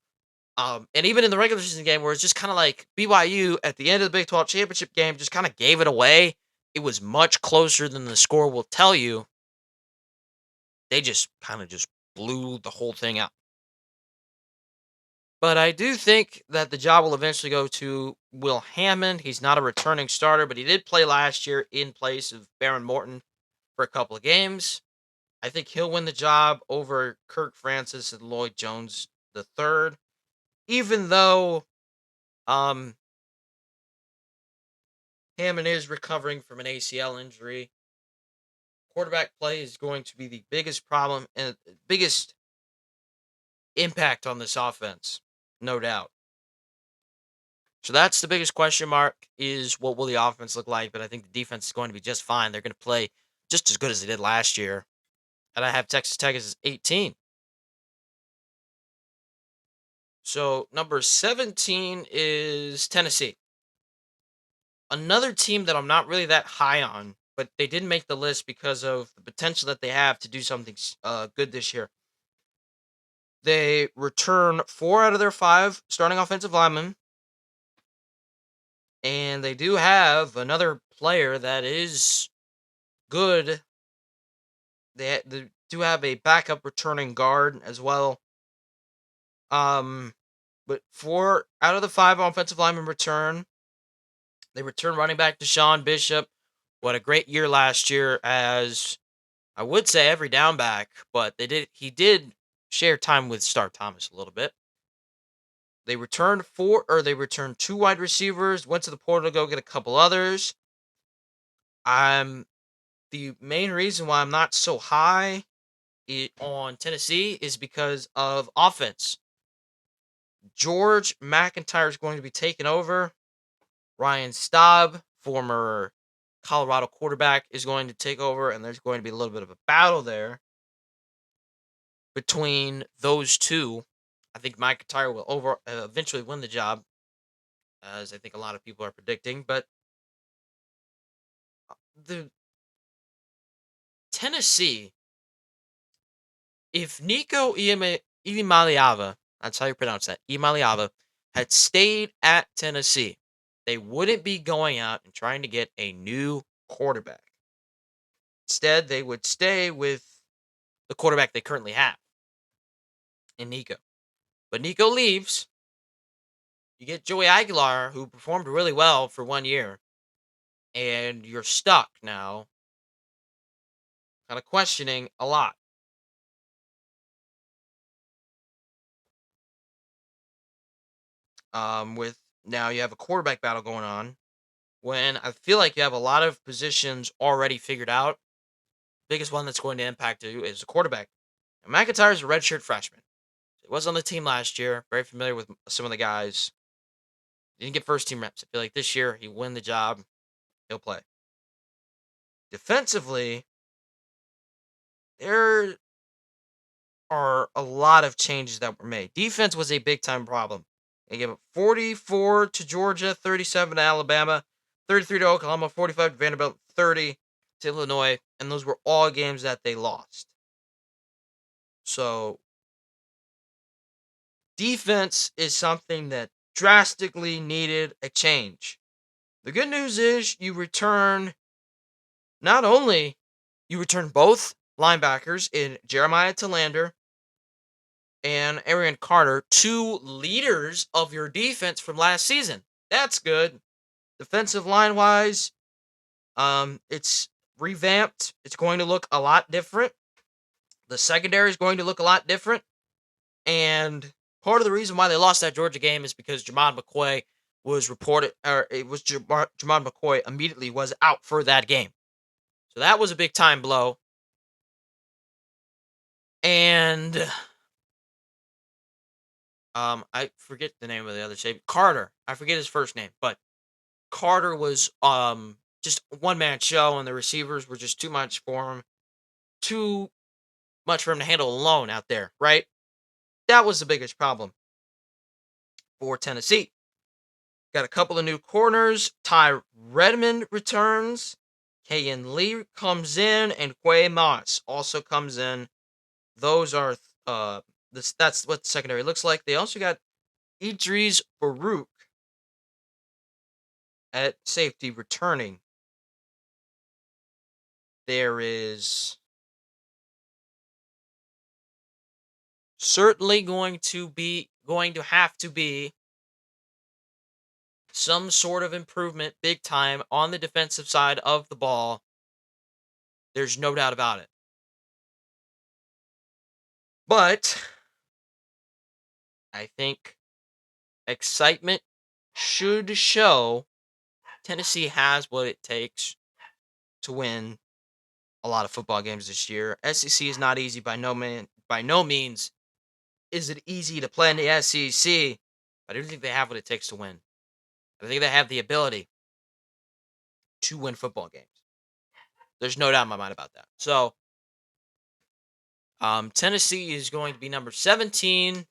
And even in the regular season game, where it's just kind of like BYU at the end of the Big 12 championship game just kind of gave it away. It was much closer than the score will tell you. They just kind of just blew the whole thing out. But I do think that the job will eventually go to Will Hammond. He's not a returning starter, but he did play last year in place of Baron Morton for a couple of games. I think he'll win the job over Kirk Francis and Lloyd Jones III. Even though Hammond is recovering from an ACL injury, quarterback play is going to be the biggest problem and biggest impact on this offense, no doubt. So that's the biggest question mark, is what will the offense look like? But I think the defense is going to be just fine. They're going to play just as good as they did last year. And I have Texas Tech as 18. So number 17 is Tennessee. Another team that I'm not really that high on, but they didn't make the list because of the potential that they have to do something good this year. They return 4 out of their 5 starting offensive linemen. And they do have another player that is good. They do have a backup returning guard as well. But 4 out of the 5 offensive linemen return. They return running back Deshaun Bishop. What a great year last year as, I would say, every down back, but he did share time with Star Thomas a little bit. They returned 2 wide receivers, went to the portal to go get a couple others. The main reason why I'm not so high on Tennessee is because of offense. George McIntyre is going to be taking over. Ryan Staub, former Colorado quarterback, is going to take over, and there's going to be a little bit of a battle there between those two. I think McIntyre will eventually win the job, as I think a lot of people are predicting. But the Tennessee, if Nico Iamaleava, that's how you pronounce that, Iamaleava, had stayed at Tennessee, they wouldn't be going out and trying to get a new quarterback. Instead, they would stay with the quarterback they currently have in Nico. But Nico leaves. You get Joey Aguilar, who performed really well for 1 year, and you're stuck now, kind of questioning a lot. With now you have a quarterback battle going on, when I feel like you have a lot of positions already figured out. Biggest one that's going to impact you is the quarterback. And McIntyre is a redshirt freshman. He was on the team last year. Very familiar with some of the guys. Didn't get first team reps. I feel like this year he win the job. He'll play. Defensively, there are a lot of changes that were made. Defense was a big time problem. They gave up 44 to Georgia, 37 to Alabama, 33 to Oklahoma, 45 to Vanderbilt, 30 to Illinois, and those were all games that they lost. So, defense is something that drastically needed a change. The good news is you return not only you return both linebackers in Jeremiah Talander and Arian Carter, two leaders of your defense from last season. That's good. Defensive line wise, it's revamped. It's going to look a lot different. The secondary is going to look a lot different. And part of the reason why they lost that Georgia game is because Jamon McCoy was reported, or it was Jamon McCoy immediately was out for that game. So that was a big time blow. And I forget the name of the other safety. Carter. I forget his first name, but Carter was just one man show, and the receivers were just too much for him. Too much for him to handle alone out there, right? That was the biggest problem for Tennessee. Got a couple of new corners. Ty Redmond returns. Kayan Lee comes in, and Quay Moss also comes in. Those are that's what the secondary looks like. They also got Idris Farouk at safety returning. There is certainly going to have to be some sort of improvement big time on the defensive side of the ball. There's no doubt about it. But I think excitement should show Tennessee has what it takes to win a lot of football games this year. SEC is not easy by no means. Is it easy to play in the SEC? But I do think they have what it takes to win. I think they have the ability to win football games. There's no doubt in my mind about that. So, Tennessee is going to be number 17.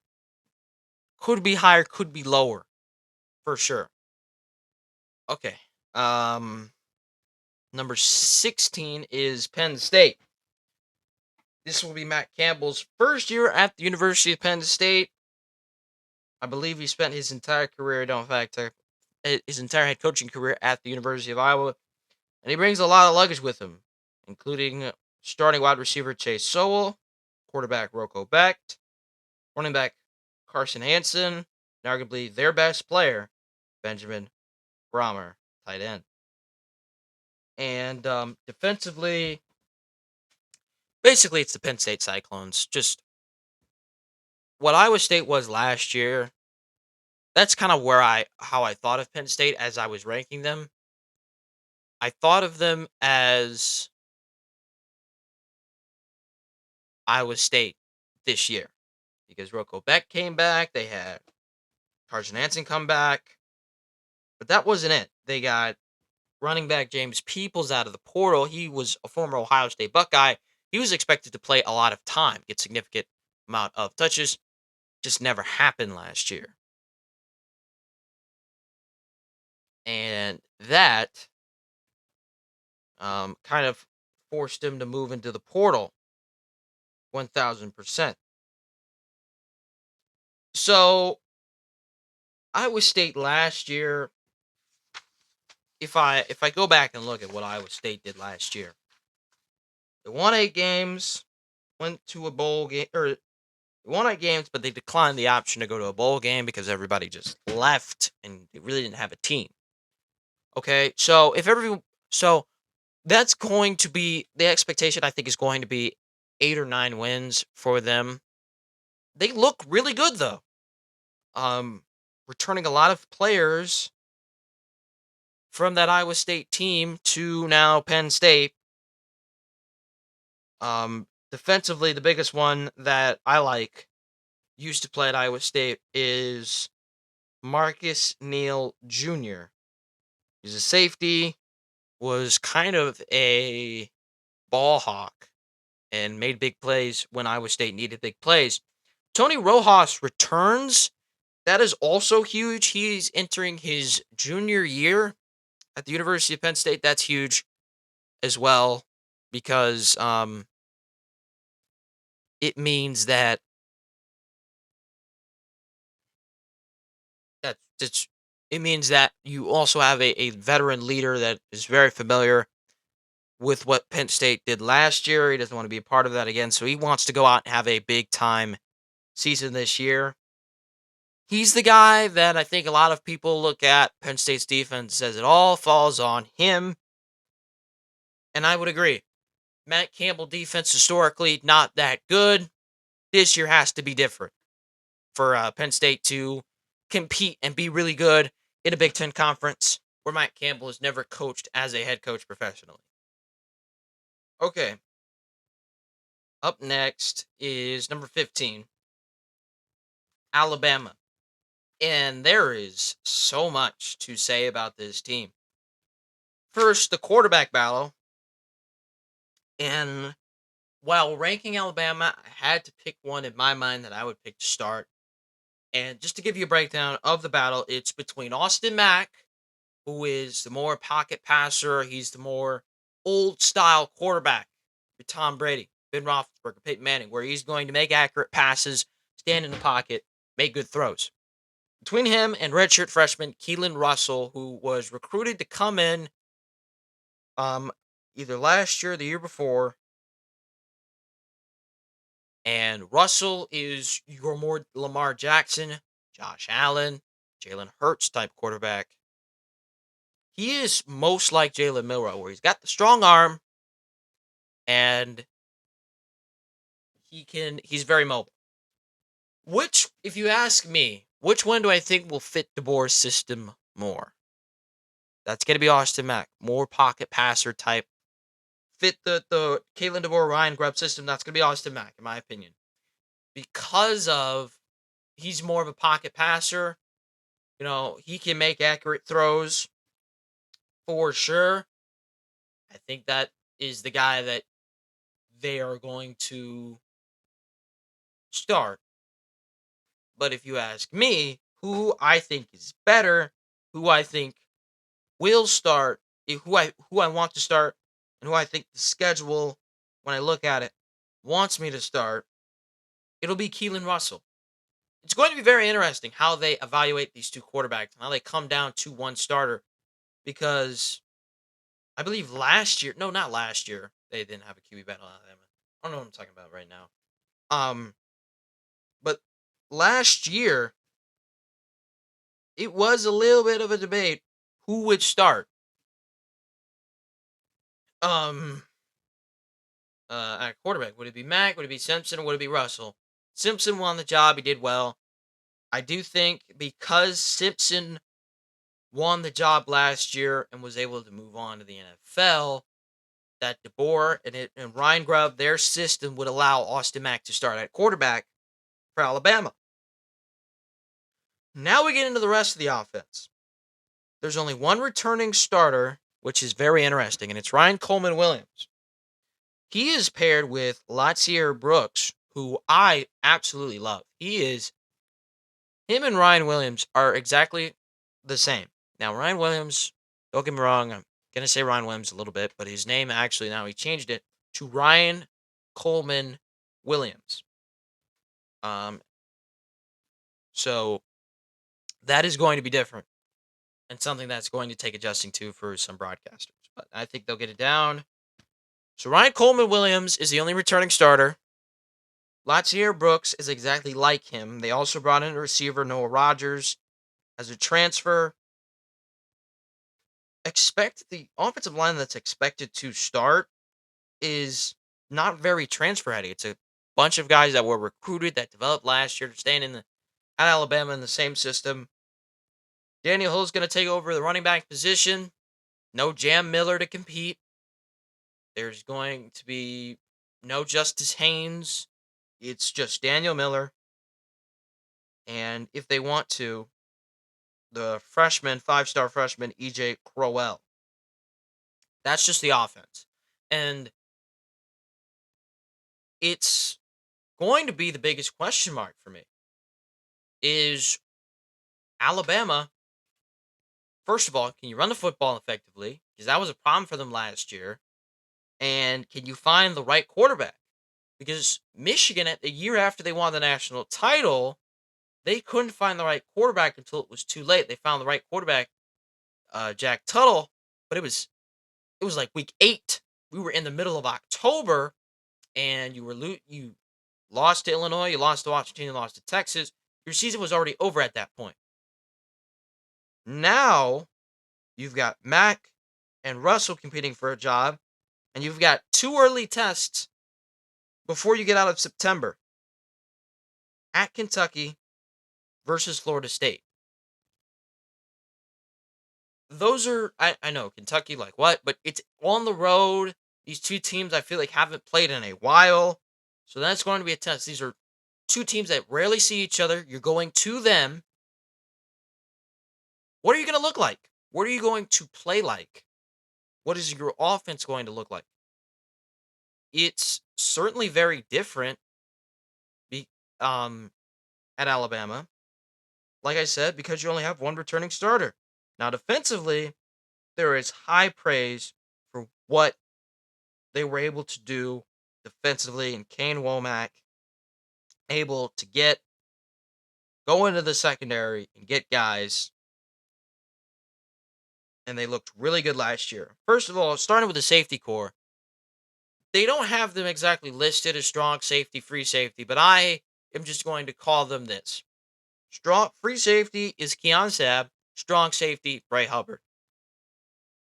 Could be higher, could be lower, for sure. Okay. Number 16 is Penn State. This will be Matt Campbell's first year at the University of Penn State. I believe he spent his entire career, his entire head coaching career at the University of Iowa. And he brings a lot of luggage with him, including starting wide receiver Chase Sowell, quarterback Rocco Becht, running back Carson Hansen, and arguably their best player, Benjamin Brahmer, tight end. And defensively, basically it's the Penn State Cyclones. Just what Iowa State was last year, that's kind of how I thought of Penn State as I was ranking them. I thought of them as Iowa State this year because Rocco Becht came back. They had Carson Hansen come back. But that wasn't it. They got running back James Peoples out of the portal. He was a former Ohio State Buckeye. He was expected to play a lot of time, get significant amount of touches. Just never happened last year. And that kind of forced him to move into the portal 1,000%. So, Iowa State last year, if I go back and look at what Iowa State did last year, they won 8 games, went to a bowl game, or they won 8 games, but they declined the option to go to a bowl game because everybody just left and they really didn't have a team. Okay, so that's going to be the expectation. I think is going to be 8 or 9 wins for them. They look really good though. Returning a lot of players from that Iowa State team to now Penn State. Defensively, the biggest one that I like used to play at Iowa State, is Marcus Neal Jr. He's a safety, was kind of a ball hawk, and made big plays when Iowa State needed big plays. Tony Rojas returns. That is also huge. He's entering his junior year at the University of Penn State. That's huge as well because it means that that's it means that you also have a veteran leader that is very familiar with what Penn State did last year. He doesn't want to be a part of that again, so he wants to go out and have a big time season this year. He's the guy that I think a lot of people look at Penn State's defense says it all falls on him, and I would agree. Matt Campbell defense historically not that good. This year has to be different for Penn State to compete and be really good in a Big Ten conference where Matt Campbell has never coached as a head coach professionally. Okay. Up next is number 15, Alabama. And there is so much to say about this team. First, the quarterback battle. And while ranking Alabama, I had to pick one in my mind that I would pick to start. And just to give you a breakdown of the battle, it's between Austin Mack, who is the more pocket passer. He's the more old style quarterback with Tom Brady, Ben Roethlisberger, Peyton Manning, where he's going to make accurate passes, stand in the pocket, make good throws. Between him and redshirt freshman Keelan Russell, who was recruited to come in either last year or the year before. And Russell is your more Lamar Jackson, Josh Allen, Jalen Hurts type quarterback. He is most like Jalen Milroe, where he's got the strong arm and he's very mobile. Which, if you ask me, which one do I think will fit DeBoer's system more? That's going to be Austin Mack, more pocket passer type. Fit the Kalen DeBoer Ryan Grubb system. That's going to be Austin Mack, in my opinion, because of he's more of a pocket passer. You know, he can make accurate throws for sure. I think that is the guy that they are going to start. But if you ask me who I think is better, who I think will start, who I want to start, and who I think the schedule, when I look at it, wants me to start, it'll be Keelan Russell. It's going to be very interesting how they evaluate these two quarterbacks and how they come down to one starter, because I believe not last year, they didn't have a QB battle out of them. I don't know what I'm talking about right now. But last year, it was a little bit of a debate who would start. At quarterback, would it be Mack? Would it be Simpson? Or would it be Russell? Simpson won the job. He did well. I do think because Simpson won the job last year and was able to move on to the NFL, that DeBoer and Ryan Grubb, their system would allow Austin Mack to start at quarterback for Alabama. Now we get into the rest of the offense. There's only one returning starter, which is very interesting, and it's Ryan Coleman Williams. He is paired with Latsier Brooks, who I absolutely love. Him and Ryan Williams are exactly the same. Now, Ryan Williams, don't get me wrong, I'm going to say Ryan Williams a little bit, but his name actually now he changed it to Ryan Coleman Williams. So that is going to be different and something that's going to take adjusting to for some broadcasters, but I think they'll get it down. So Ryan Coleman Williams is the only returning starter. Latsier Brooks is exactly like him. They also brought in a receiver, Noah Rogers, as a transfer. The offensive line that's expected to start is not very transfer heavy. It's a bunch of guys that were recruited that developed last year, staying at Alabama in the same system. Daniel Hill's going to take over the running back position. No Jam Miller to compete. There's going to be no Justice Haynes. It's just Daniel Miller. And if they want to, the freshman, 5-star freshman, EJ Crowell. That's just the offense. And it's going to be the biggest question mark for me is Alabama. First of all, can you run the football effectively? Because that was a problem for them last year. And can you find the right quarterback? Because Michigan, at the year after they won the national title, they couldn't find the right quarterback until it was too late. They found the right quarterback, Jack Tuttle, but it was like week 8. We were in the middle of October, and you lost to Illinois, you lost to Washington, you lost to Texas. Your season was already over at that point. Now you've got Mac and Russell competing for a job, and you've got 2 early tests before you get out of September at Kentucky versus Florida State. Those are, I know, Kentucky, like what? But it's on the road. These 2 teams I feel like haven't played in a while. So that's going to be a test. These are 2 teams that rarely see each other. You're going to them. What are you going to look like? What are you going to play like? What is your offense going to look like? It's certainly very different be, um, at Alabama. Like I said, because you only have 1 returning starter. Now, defensively, there is high praise for what they were able to do defensively, and Kane Womack able to go into the secondary and get guys, and they looked really good last year. First of all, starting with the safety core, they don't have them exactly listed as strong safety, free safety, but I am just going to call them this. Strong free safety is Keon Sabb, strong safety, Bray Hubbard.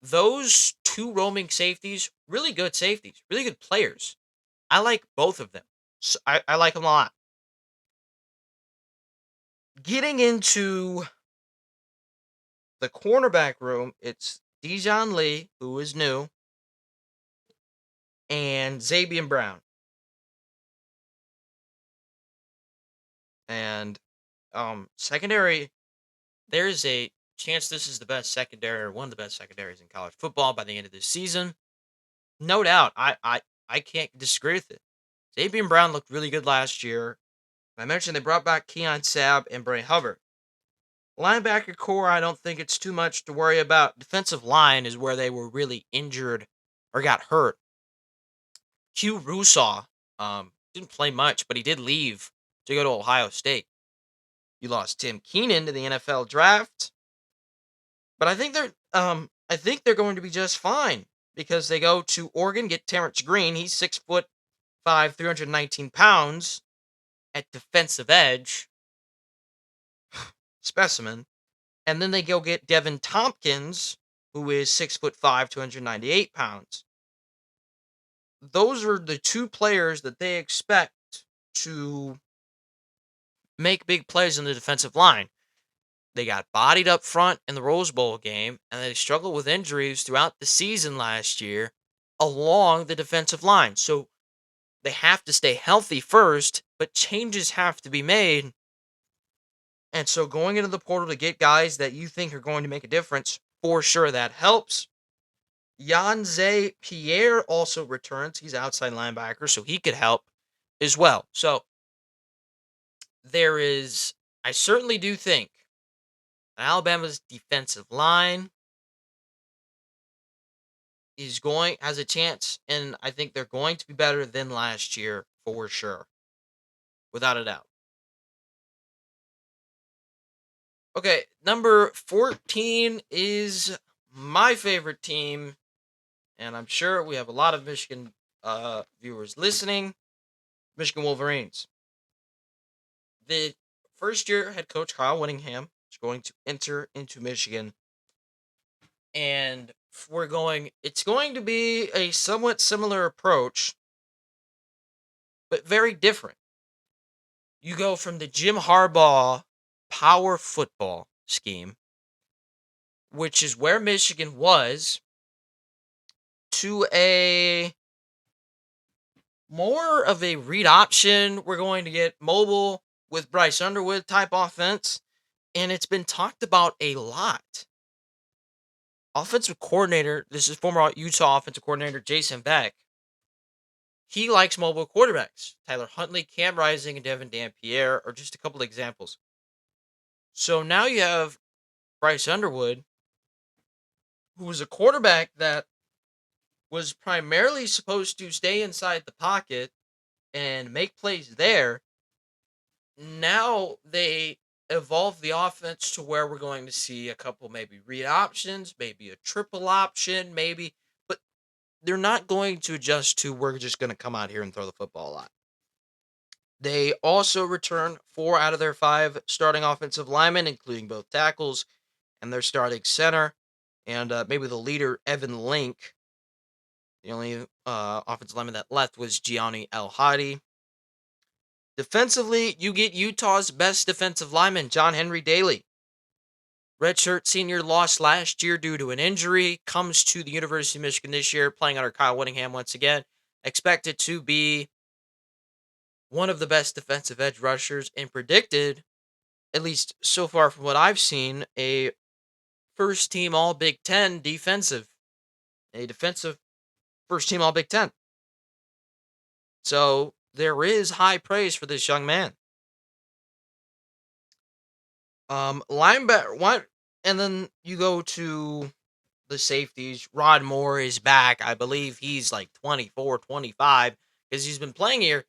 Those 2 roaming safeties, really good safeties, really good players. I like both of them. So I like them a lot. Getting into the cornerback room, it's Dijon Lee, who is new, and Zabian Brown. And secondary, there's a chance this is the best secondary or one of the best secondaries in college football by the end of this season. No doubt. I can't disagree with it. Zabian Brown looked really good last year. I mentioned they brought back Keon Sabb and Bray Hubbard. Linebacker core, I don't think it's too much to worry about. Defensive line is where they were really injured or got hurt. Hugh Rusaw didn't play much, but he did leave to go to Ohio State. You lost Tim Keenan to the NFL draft, but I think they're going to be just fine because they go to Oregon, get Terrence Green. He's 6'5", 319 pounds at defensive edge. Specimen. And then they go get Devin Tompkins, who is 6'5", 298 pounds. Those are the 2 players that they expect to make big plays in the defensive line. They got bodied up front in the Rose Bowl game, and they struggled with injuries throughout the season last year along the defensive line. So they have to stay healthy first, but changes have to be made. And so going into the portal to get guys that you think are going to make a difference, for sure that helps. Yanze Pierre also returns. He's outside linebacker, so he could help as well. So I certainly do think Alabama's defensive line has a chance, and I think they're going to be better than last year for sure, without a doubt. Okay, number 14 is my favorite team, and I'm sure we have a lot of Michigan viewers listening. Michigan Wolverines. The first-year head coach Kyle Whittingham is going to enter into Michigan, and it's going to be a somewhat similar approach, but very different. You go from the Jim Harbaugh power football scheme, which is where Michigan was, to a more of a read option. We're going to get mobile with Bryce Underwood type offense, and it's been talked about a lot. Offensive coordinator, this is former Utah offensive coordinator Jason Beck. He likes mobile quarterbacks. Tyler Huntley, Cam Rising, and Devin Dampierre are just a couple of examples. So now you have Bryce Underwood, who was a quarterback that was primarily supposed to stay inside the pocket and make plays there. Now they evolve the offense to where we're going to see a couple maybe read options, maybe a triple option, maybe, but they're not going to adjust to we're just going to come out here and throw the football a lot. They also return 4 out of their 5 starting offensive linemen, including both tackles and their starting center, and maybe the leader, Evan Link. The only offensive lineman that left was Gianni El Hadi. Defensively, you get Utah's best defensive lineman, John Henry Daly. Redshirt senior lost last year due to an injury, comes to the University of Michigan this year, playing under Kyle Whittingham once again. Expected to be one of the best defensive edge rushers and predicted, at least so far from what I've seen, a first team All Big Ten defensive. A defensive first team All Big Ten. So there is high praise for this young man. Linebacker, what? And then you go to the safeties. Rod Moore is back. I believe he's like 24, 25 because he's been playing here.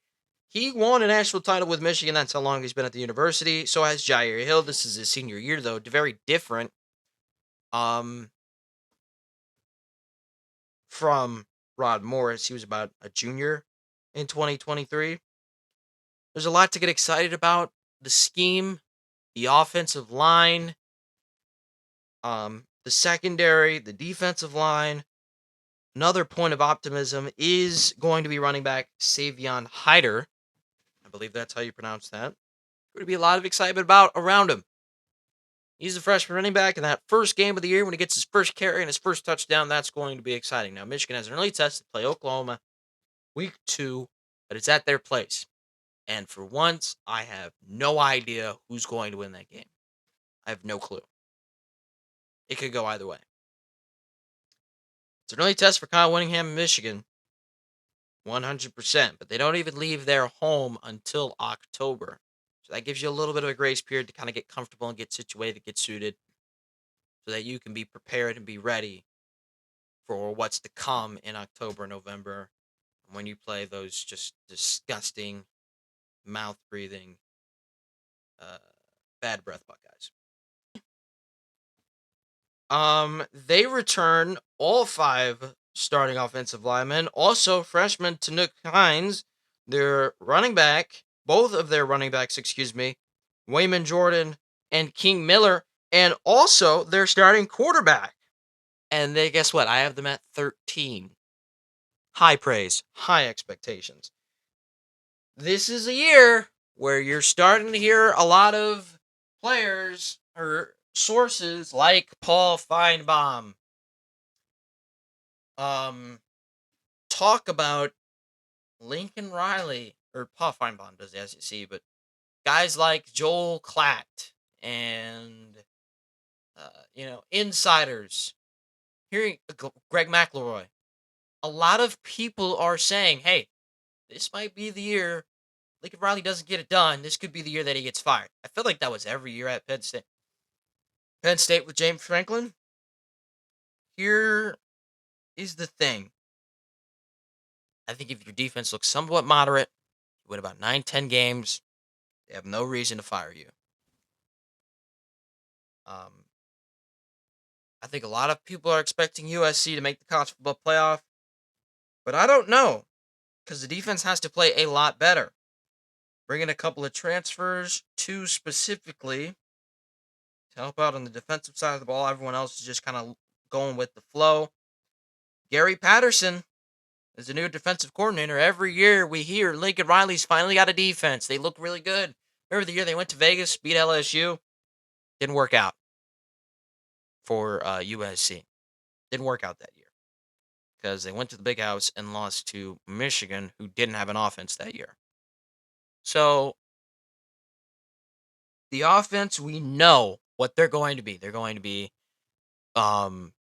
He won a national title with Michigan. That's how long he's been at the university. So has Jair Hill. This is his senior year, though. Very different from Rod Morris. He was about a junior in 2023. There's a lot to get excited about. The scheme, the offensive line, the secondary, the defensive line. Another point of optimism is going to be running back Savion Hyder. I believe that's how you pronounce that. Going to be a lot of excitement around him. He's a freshman running back, and that first game of the year when he gets his first carry and his first touchdown, that's going to be exciting. Now, Michigan has an early test to play Oklahoma week 2, but it's at their place. And for once, I have no idea who's going to win that game. I have no clue. It could go either way. It's an early test for Kyle Whittingham in Michigan. 100%. But they don't even leave their home until October. So that gives you a little bit of a grace period to kind of get comfortable and get situated, get suited, so that you can be prepared and be ready for what's to come in October, November, when you play those just disgusting, mouth-breathing, bad breath Buckeyes. They return all 5 starting offensive linemen. Also, freshman Tanook Hines, their running back, both of their running backs, Wayman Jordan and King Miller, and also their starting quarterback. And they, guess what? I have them at 13. High praise, high expectations. This is a year where you're starting to hear a lot of players or sources like Paul Feinbaum talk about Lincoln Riley, or Paul Feinbaum does the SEC, but guys like Joel Klatt and insiders, hearing Greg McElroy. A lot of people are saying, hey, this might be the year Lincoln Riley doesn't get it done. This could be the year that he gets fired. I feel like that was every year at Penn State. Penn State with James Franklin. Here is the thing. I think if your defense looks somewhat moderate, you win about 9-10 games, they have no reason to fire you. I think a lot of people are expecting USC to make the college football playoff, but I don't know, because the defense has to play a lot better. Bring in a couple of transfers, 2 specifically, to help out on the defensive side of the ball. Everyone else is just kind of going with the flow. Gary Patterson is the new defensive coordinator. Every year we hear Lincoln Riley's finally got a defense. They look really good. Remember the year they went to Vegas, beat LSU? Didn't work out for USC. Didn't work out that year because they went to the big house and lost to Michigan, who didn't have an offense that year. So The offense, we know what they're going to be. They're going to be um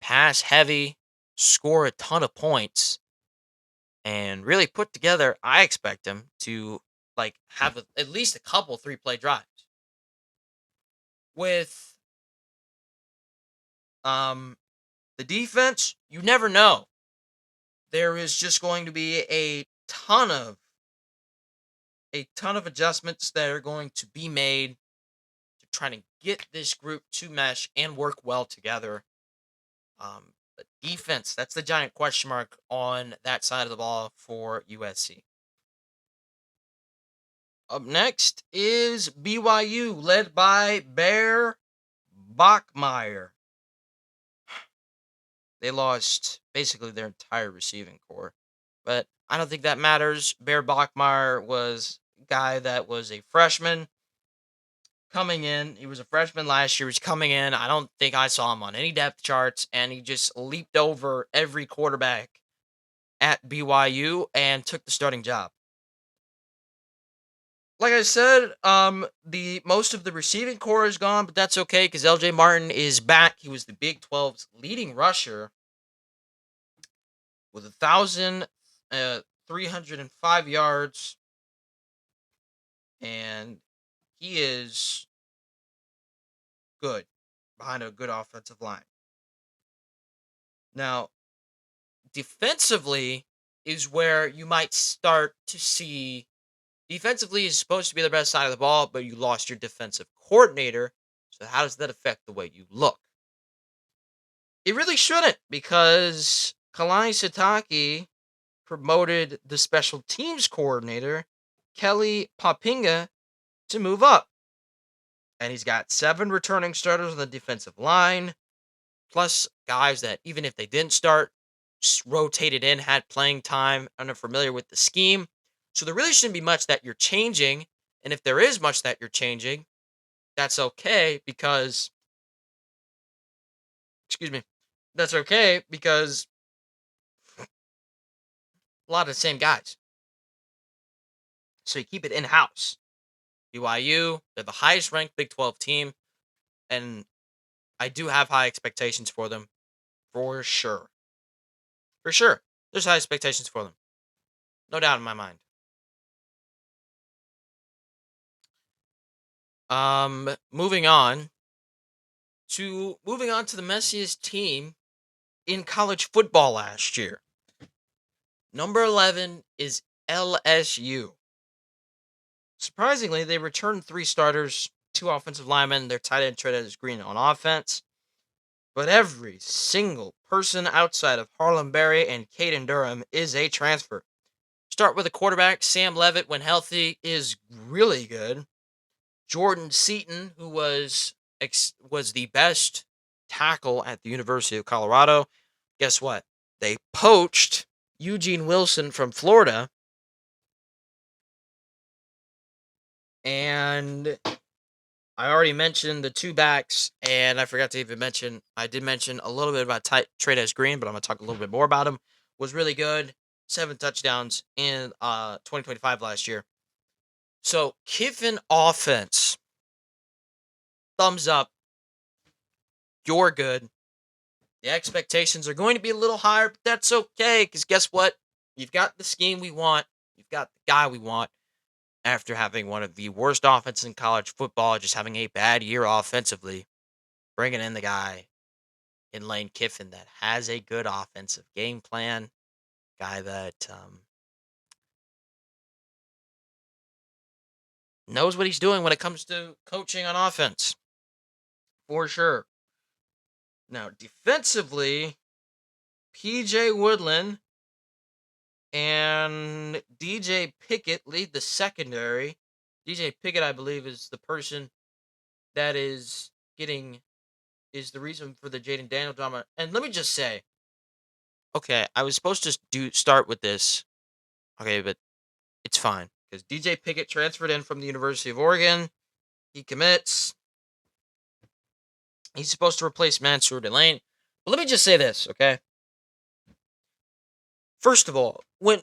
pass heavy, score a ton of points, and really put together. I expect them to like have at least a couple 3-play drives. With um the defense, you never know. There is just going to be a ton of adjustments that are going to be made to try to get this group to mesh and work well together. But defense, that's the giant question mark on that side of the ball for USC. Up next is BYU, led by Bear Bachmeier. They lost basically their entire receiving core, but I don't think that matters. Bear Bachmeier was a guy that was a freshman coming in. He was a freshman last year. He's coming in. I don't think I saw him on any depth charts, and he just leaped over every quarterback at BYU and took the starting job. Like I said, the most of the receiving core is gone, but that's okay because LJ Martin is back. He was the Big 12's leading rusher with 1,305 yards, and he is good behind a good offensive line. Now, defensively is where you might start to see. Defensively is supposed to be the best side of the ball, but you lost your defensive coordinator. So how does that affect the way you look? It really shouldn't, because Kalani Sitake promoted the special teams coordinator, Kelly Papinga, to move up. And he's got 7 returning starters on the defensive line, plus guys that, even if they didn't start, rotated in, had playing time, and are familiar with the scheme. So there really shouldn't be much that you're changing. And if there is much that you're changing, that's okay because, excuse me, that's okay because a lot of the same guys. So you keep it in house. BYU, they're the highest ranked Big 12 team, and I do have high expectations for them for sure. For sure. There's high expectations for them. No doubt in my mind. Moving on to the messiest team in college football last year. Number 11 is LSU. Surprisingly, they returned 3 starters, 2 offensive linemen, their tight end Trez Green on offense. But every single person outside of Harlem Berry and Caden Durham is a transfer. Start with a quarterback. Sam Levitt, when healthy, is really good. Jordan Seaton, who was the best tackle at the University of Colorado. Guess what? They poached Eugene Wilson from Florida. And I already mentioned the 2 backs, and I forgot to even mention, I did mention a little bit about Trez Green, but I'm going to talk a little bit more about him. Was really good. 7 touchdowns in 2025 last year. So, Kiffin offense, thumbs up. You're good. The expectations are going to be a little higher, but that's okay, because guess what? You've got the scheme we want. You've got the guy we want. After having one of the worst offenses in college football, just having a bad year offensively, bringing in the guy in Lane Kiffin that has a good offensive game plan, guy that knows what he's doing when it comes to coaching on offense, for sure. Now, defensively, PJ Woodland and DJ Pickett lead the secondary. DJ Pickett, I believe, is the person that is the reason for the Jaden Daniel drama. And let me just say, okay, I was supposed to start with this, okay, but it's fine because DJ Pickett transferred in from the University of Oregon. He commits. He's supposed to replace Mansour Delane. But let me just say this, okay? First of all, when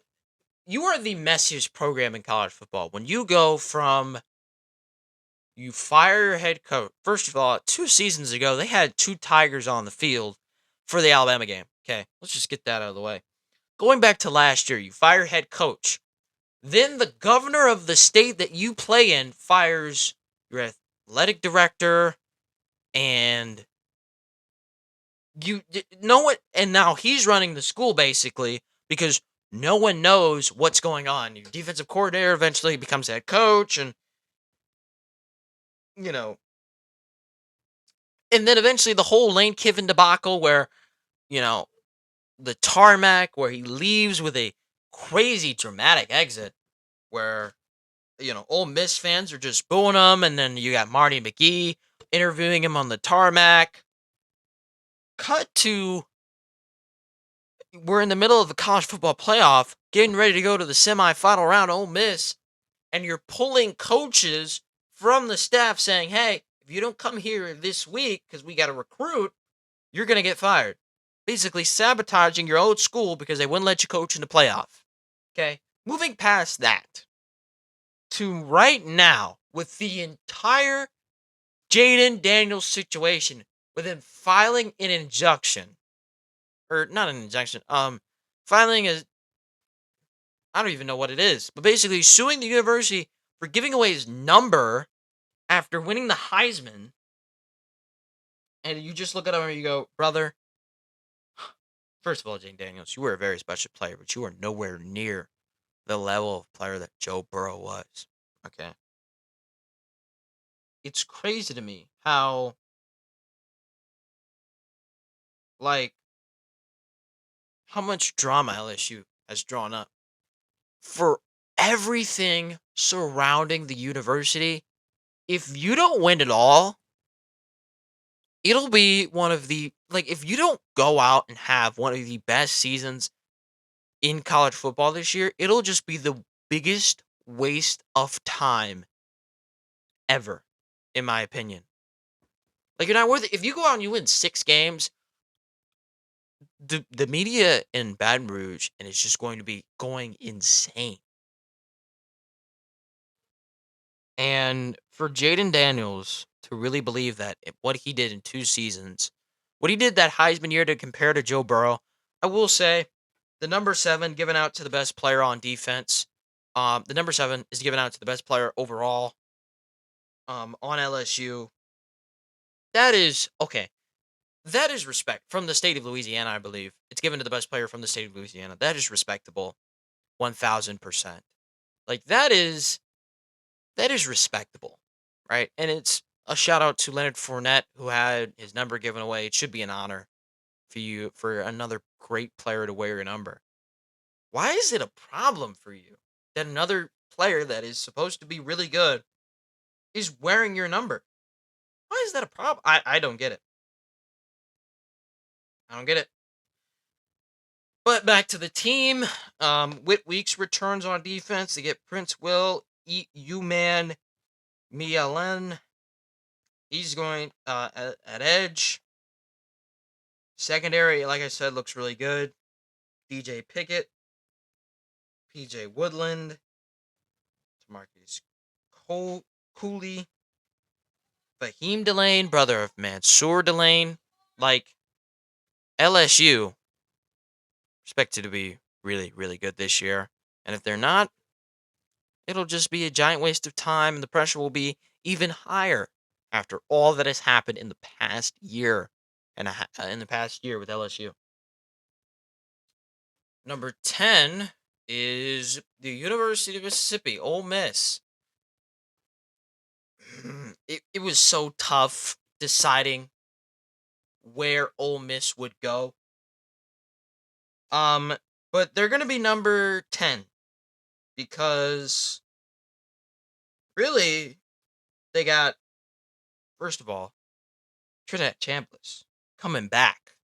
you are the messiest program in college football, when you go from You fire your head coach. First of all, 2 seasons ago, they had 2 Tigers on the field for the Alabama game. Okay, let's just get that out of the way. Going back to last year, you fire head coach. Then the governor of the state that you play in fires your athletic director, and you know what? And now he's running the school basically because no one knows what's going on. Your defensive coordinator eventually becomes head coach, and you know, and then eventually the whole Lane Kiffin debacle where you know the tarmac where he leaves with a crazy dramatic exit where Ole Miss fans are just booing him, and then you got Marty McGee interviewing him on the tarmac. Cut to we're in the middle of the college football playoff, getting ready to go to the semifinal round. Ole Miss, and you're pulling coaches from the staff saying, "Hey, if you don't come here this week because we got to recruit, you're gonna get fired." Basically, sabotaging your old school because they wouldn't let you coach in the playoff. Okay, moving past that to right now with the entire Jaden Daniels situation with him filing an injunction, or not an injunction, filing a, I don't even know what it is, but basically suing the university for giving away his number after winning the Heisman. And you just look at him and you go, brother, first of all, Jaden Daniels, you were a very special player, but you are nowhere near the level of player that Joe Burrow was. Okay. It's crazy to me how, like, how much drama LSU has drawn up for everything surrounding the university. If you don't win it all, it'll be one of the, like, if you don't go out and have one of the best seasons in college football this year, it'll just be the biggest waste of time ever, in my opinion. Like, you're not worth it. If you go out and you win 6 games, the media in Baton Rouge and it's just going to be going insane. And for Jaden Daniels to really believe that what he did in 2 seasons, what he did that Heisman year to compare to Joe Burrow, I will say the number 7 given out to the best player on defense. The number 7 is given out to the best player overall on LSU. That is okay. That is respect from the state of Louisiana, I believe. It's given to the best player from the state of Louisiana. That is respectable. 1000%. Like that is respectable, right? And it's a shout out to Leonard Fournette who had his number given away. It should be an honor for another great player to wear your number. Why is it a problem for you that another player that is supposed to be really good is wearing your number? Why is that a problem? I don't get it. I don't get it. But back to the team. Whit Weeks returns on defense. They get Prince Will, U-Man, Mialen. He's going at edge. Secondary, like I said, looks really good. DJ Pickett, PJ Woodland, Tamarcus Cooley, Fahim Delane, brother of Mansour Delane. Like, LSU, expected to be really, really good this year. And if they're not, it'll just be a giant waste of time, and the pressure will be even higher after all that has happened in the past year in the past year with LSU. Number 10 is the University of Mississippi, Ole Miss. It was so tough deciding where Ole Miss would go. But they're gonna be number 10 because really they got, first of all, Trinidad Chambliss coming back.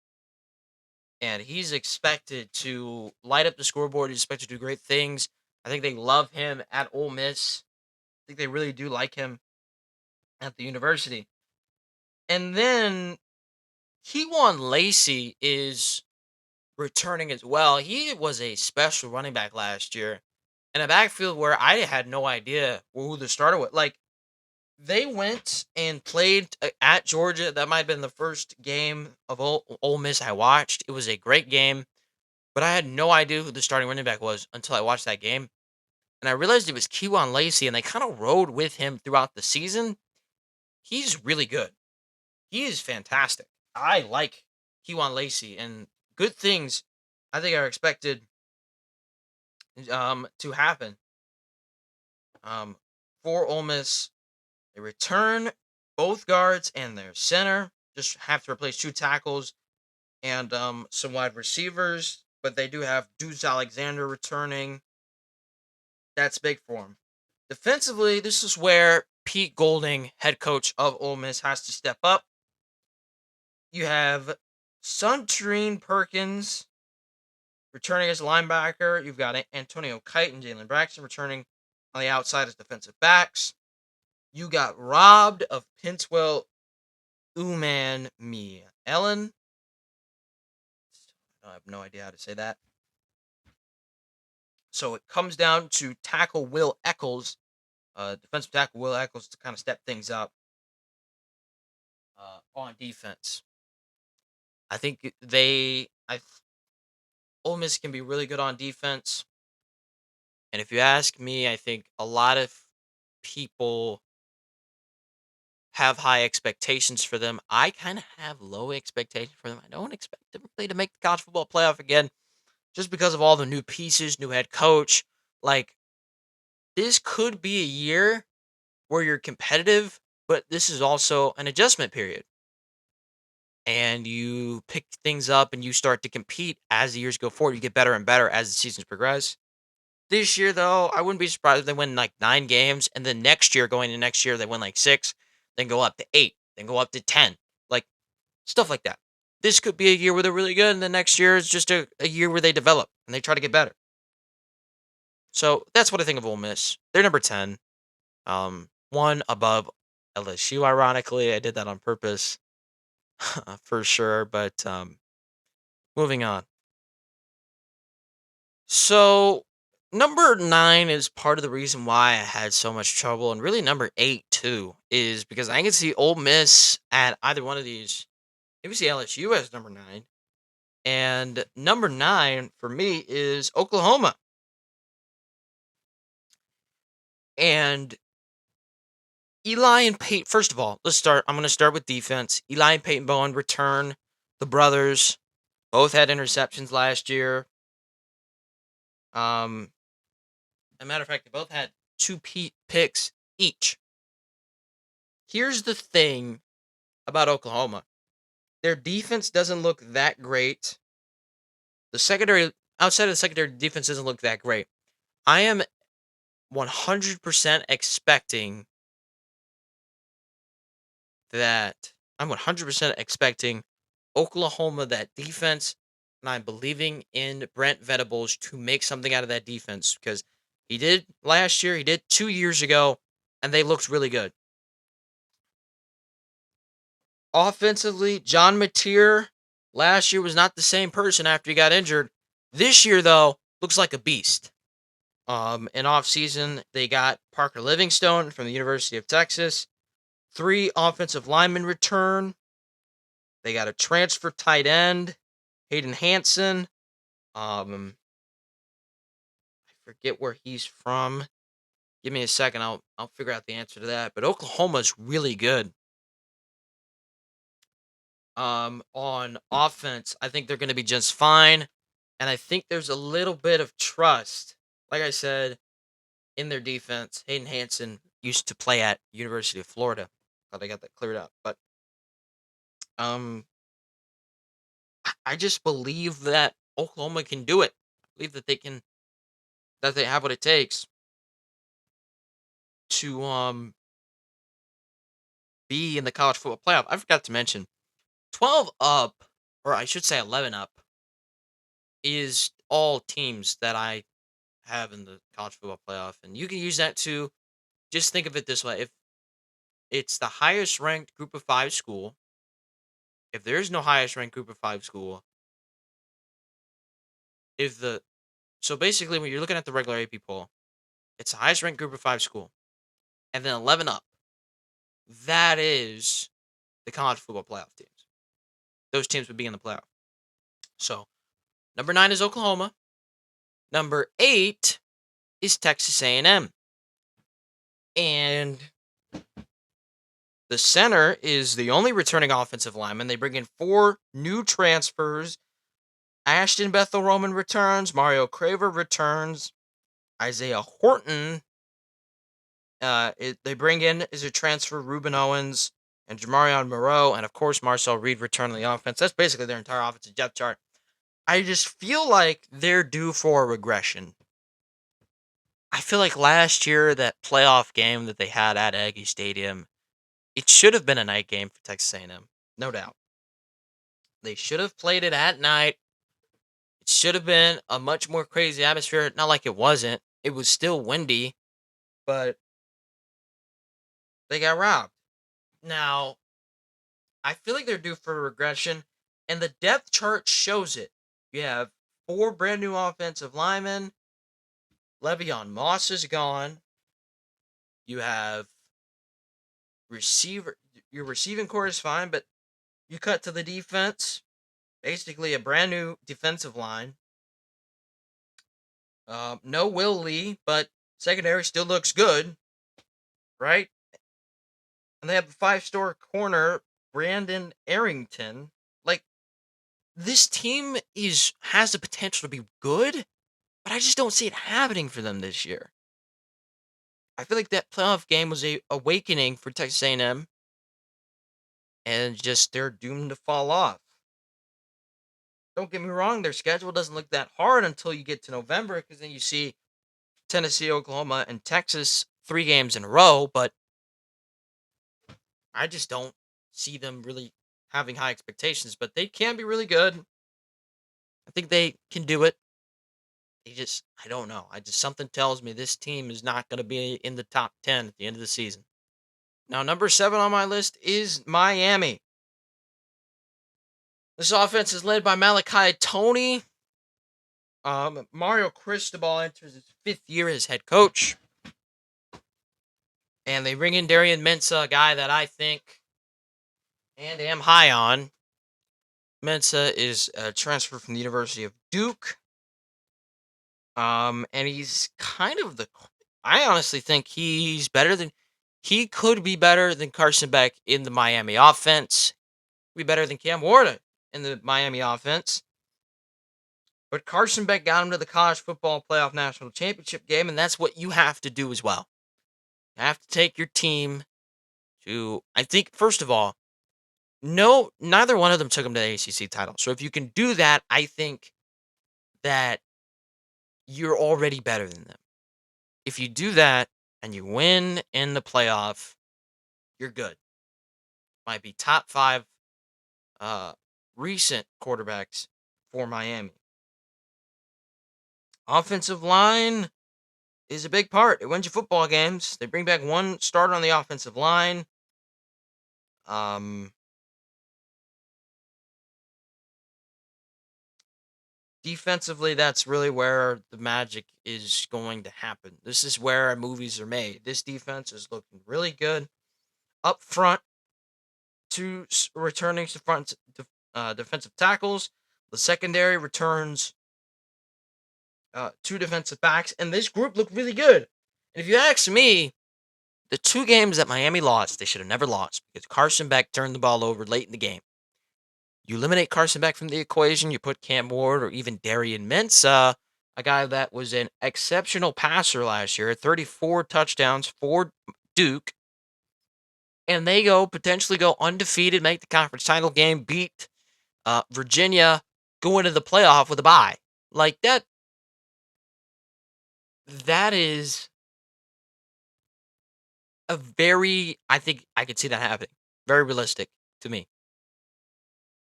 And he's expected to light up the scoreboard. He's expected to do great things. I think they love him at Ole Miss. I think they really do like him at the university. And then Keywan Lacey is returning as well. He was a special running back last year in a backfield where I had no idea who the starter was. Like, They went and played at Georgia. That might have been the first game of Ole Miss I watched. It was a great game, but I had no idea who the starting running back was until I watched that game. And I realized it was Kewan Lacey, and they kind of rode with him throughout the season. He's really good. He is fantastic. I like Kewan Lacey, and good things I think are expected to happen um, for Ole Miss. They return both guards and their center. Just have to replace two tackles and some wide receivers, but they do have Deuce Alexander returning. That's big for them. Defensively, this is where Pete Golding, head coach of Ole Miss, has to step up. You have Suntrine Perkins returning as a linebacker. You've got Antonio Kite and Jalen Braxton returning on the outside as defensive backs. You got robbed of Pintwell Uman Me Ellen. I have no idea how to say that. So it comes down to tackle Will Eccles, defensive tackle Will Eccles, to kind of step things up on defense. I think Ole Miss can be really good on defense. And if you ask me, I think a lot of people have high expectations for them. I kind of have low expectations for them. I don't expect them really to make the college football playoff again just because of all the new pieces, new head coach. Like, this could be a year where you're competitive, but this is also an adjustment period. And you pick things up and you start to compete as the years go forward. You get better and better as the seasons progress. This year, though, I wouldn't be surprised if they win like 9 games, and then next year, going to next year, they win like 6, then go up to 8, then go up to 10, like stuff like that. This could be a year where they're really good, and the next year is just a year where they develop and they try to get better. So that's what I think of Ole Miss. They're number 10, one above LSU. Ironically, I did that on purpose for sure. But moving on. So number 9 is part of the reason why I had so much trouble, and really number 8 too, is because I can see Ole Miss at either one of these. Maybe see LSU as number 9, and number 9 for me is Oklahoma. And Eli and Peyton. First of all, let's start. I'm going to start with defense. Eli and Peyton Bowen return. The brothers both had interceptions last year. As a matter of fact, they both had 2 picks each. Here's the thing about Oklahoma. Their defense doesn't look that great. The secondary, outside of the secondary, defense doesn't look that great. I am 100% expecting that. I'm 100% expecting Oklahoma, that defense, and I'm believing in Brent Venables to make something out of that defense, because he did last year, he did 2 years ago, and they looked really good. Offensively, John Mateer last year was not the same person after he got injured. This year, though, looks like a beast. In offseason, they got Parker Livingstone from the University of Texas. 3 offensive linemen return. They got a transfer tight end, Hayden Hansen. I forget where he's from. Give me a second. I'll figure out the answer to that. But Oklahoma's really good. On offense, I think they're going to be just fine, and I think there's a little bit of trust. Like I said, in their defense, Hayden Hansen used to play at University of Florida. Thought I got that cleared up, but um, I just believe that Oklahoma can do it. I believe that they have what it takes to be in the college football playoff. I forgot to mention 12 up, or I should say 11 up, is all teams that I have in the college football playoff. And you can use that to just think of it this way. If it's the highest ranked group of 5 school, if there's no highest ranked group of 5 school, if the so basically when you're looking at the regular AP poll, it's the highest ranked group of 5 school, and then 11 up. that is the college football playoff teams. Those teams would be in the playoff. So, number 9 is Oklahoma. Number 8 is Texas A&M. And the center is the only returning offensive lineman. They bring in 4 new transfers. Ashton Bethel Roman returns. Mario Craver returns. Isaiah Horton. They bring in is a transfer Ruben Owens and Jamarion Moreau. And of course, Marcel Reed return on the offense. That's basically their entire offensive depth chart. I just feel like they're due for a regression. I feel like last year, that playoff game that they had at Aggie Stadium, it should have been a night game for Texas A&M, no doubt. They should have played it at night. It should have been a much more crazy atmosphere. Not like it wasn't. It was still windy, but they got robbed. Now, I feel like they're due for a regression, and the depth chart shows it. You have 4 brand new offensive linemen. Le'Veon Moss is gone. You have receiver. Your receiving core is fine, but you cut to the defense. Basically, a brand new defensive line. No Will Lee, but secondary still looks good, right? And they have a 5-star corner, Brandon Arrington. Like, this team has the potential to be good, but I just don't see it happening for them this year. I feel like that playoff game was a awakening for Texas A&M, and just they're doomed to fall off. Don't get me wrong, their schedule doesn't look that hard until you get to November, because then you see Tennessee, Oklahoma, and Texas 3 games in a row, but I just don't see them really having high expectations, but they can be really good. I think they can do it. I don't know. Something tells me this team is not going to be in the top 10 at the end of the season. Now, number 7 on my list is Miami. This offense is led by Malachi Toney. Mario Cristobal enters his 5th year as head coach. And they bring in Darian Mensah, a guy that I think and am high on. Mensah is a transfer from the University of Duke. And he's kind of I honestly think he could be better than Carson Beck in the Miami offense. Be better than Cam Ward in the Miami offense. But Carson Beck got him to the College Football Playoff National Championship game, and that's what you have to do as well. You have to take your team to, I think, first of all, neither one of them took him to the ACC title. So if you can do that, I think that you're already better than them. If you do that and you win in the playoff, you're good. Might be top 5 recent quarterbacks for Miami. Offensive line is a big part. It wins you football games. They bring back 1 starter on the offensive line. Defensively, that's really where the magic is going to happen. This is where movies are made. This defense is looking really good. Up front, 2 returning defensive tackles. The secondary returns 2 defensive backs. And this group looked really good. And if you ask me, the 2 games that Miami lost, they should have never lost because Carson Beck turned the ball over late in the game. You eliminate Carson Beck from the equation, you put Cam Ward or even Darian Mensah, a guy that was an exceptional passer last year, 34 touchdowns for Duke, and they potentially go undefeated, make the conference title game, beat Virginia, go into the playoff with a bye. Like that is I think I could see that happening. Very realistic to me.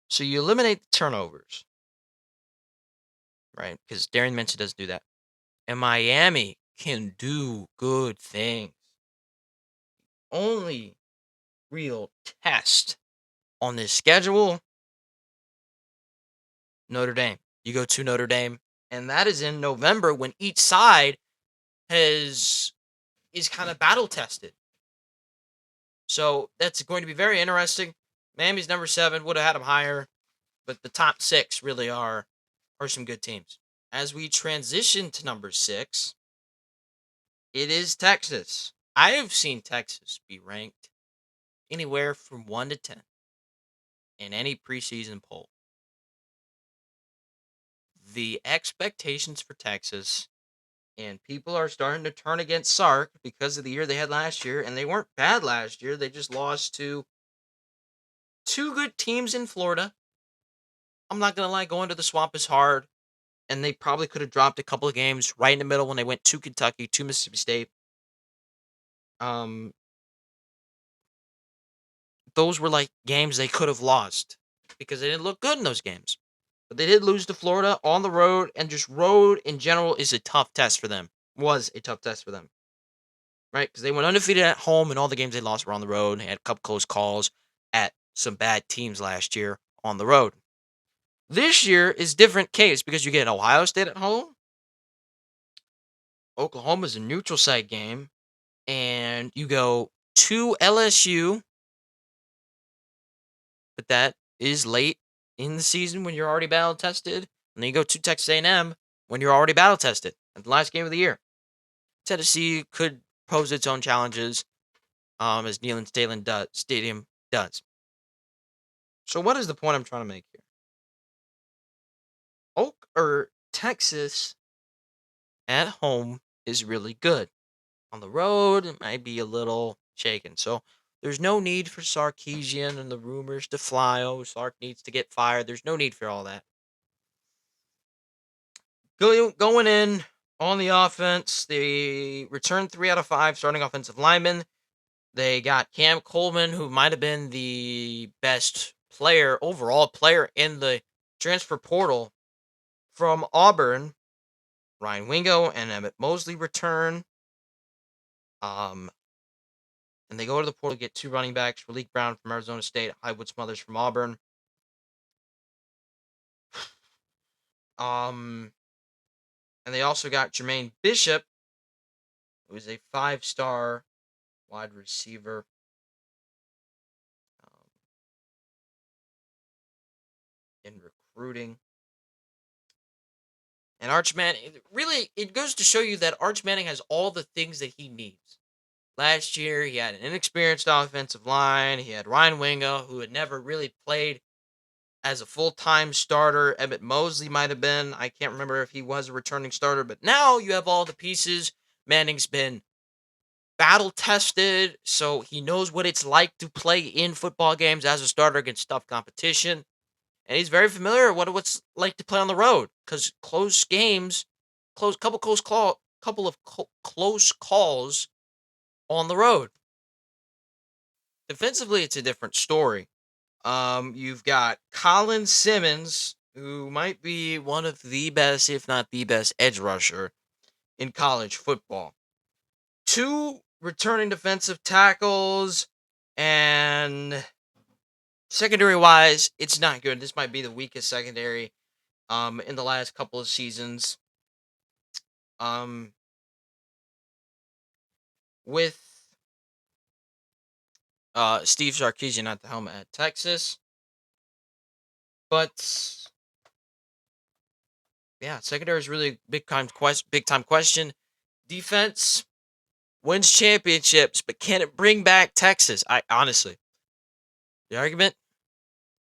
So you eliminate the turnovers, right? Because Darian Mensah doesn't do that. And Miami can do good things. Only real test on this schedule, Notre Dame. You go to Notre Dame, and that is in November when each side is kind of battle tested. So that's going to be very interesting. Miami's number 7, would have had them higher, but the top 6 really are some good teams. As we transition to number 6, it is Texas. I have seen Texas be ranked anywhere from 1 to 10 in any preseason poll. The expectations for Texas, and people are starting to turn against Sark because of the year they had last year, and they weren't bad last year. They just lost to 2 good teams in Florida. I'm not going to lie, going to the swamp is hard, and they probably could have dropped a couple of games right in the middle when they went to Kentucky, to Mississippi State. Um, those were like games they could have lost because they didn't look good in those games. But they did lose to Florida on the road, and just road in general is a tough test for them. Was a tough test for them, right? Because they went undefeated at home, and all the games they lost were on the road. They had a couple close calls at some bad teams last year on the road. This year is different case because you get Ohio State at home. Oklahoma's a neutral site game, and you go to LSU, but that is late in the season when you're already battle tested. And then you go to Texas A&M when you're already battle tested at the last game of the year. Tennessee could pose its own challenges, as Neyland Stadium does. So what is the point I'm trying to make here? Texas at home is really good. On the road, it might be a little shaken. So there's no need for Sarkisian and the rumors to fly. Oh, Sark needs to get fired. There's no need for all that. Going in on the offense, they returned 3 out of 5 starting offensive linemen. They got Cam Coleman, who might have been the best overall player in the transfer portal from Auburn. Ryan Wingo and Emmett Mosley return. And they go to the portal to get 2 running backs, Raleek Brown from Arizona State, Highwood Smothers from Auburn. And they also got Jermaine Bishop, who is a 5-star wide receiver. In recruiting. And Arch Manning, really, it goes to show you that Arch Manning has all the things that he needs. Last year, he had an inexperienced offensive line. He had Ryan Wingo, who had never really played as a full-time starter. Emmett Mosley might have been. I can't remember if he was a returning starter. But now you have all the pieces. Manning's been battle-tested, so he knows what it's like to play in football games as a starter against tough competition. And he's very familiar with what it's like to play on the road because close games, couple of close calls on the road. Defensively, it's a different story. You've got Colin Simmons, who might be one of the best, if not the best, edge rusher in college football. 2 returning defensive tackles, and secondary-wise, it's not good. This might be the weakest secondary in the last couple of seasons. With Steve Sarkisian at the helm at Texas. But yeah, secondary is really big time question. Defense wins championships, but can it bring back Texas? I honestly, the argument,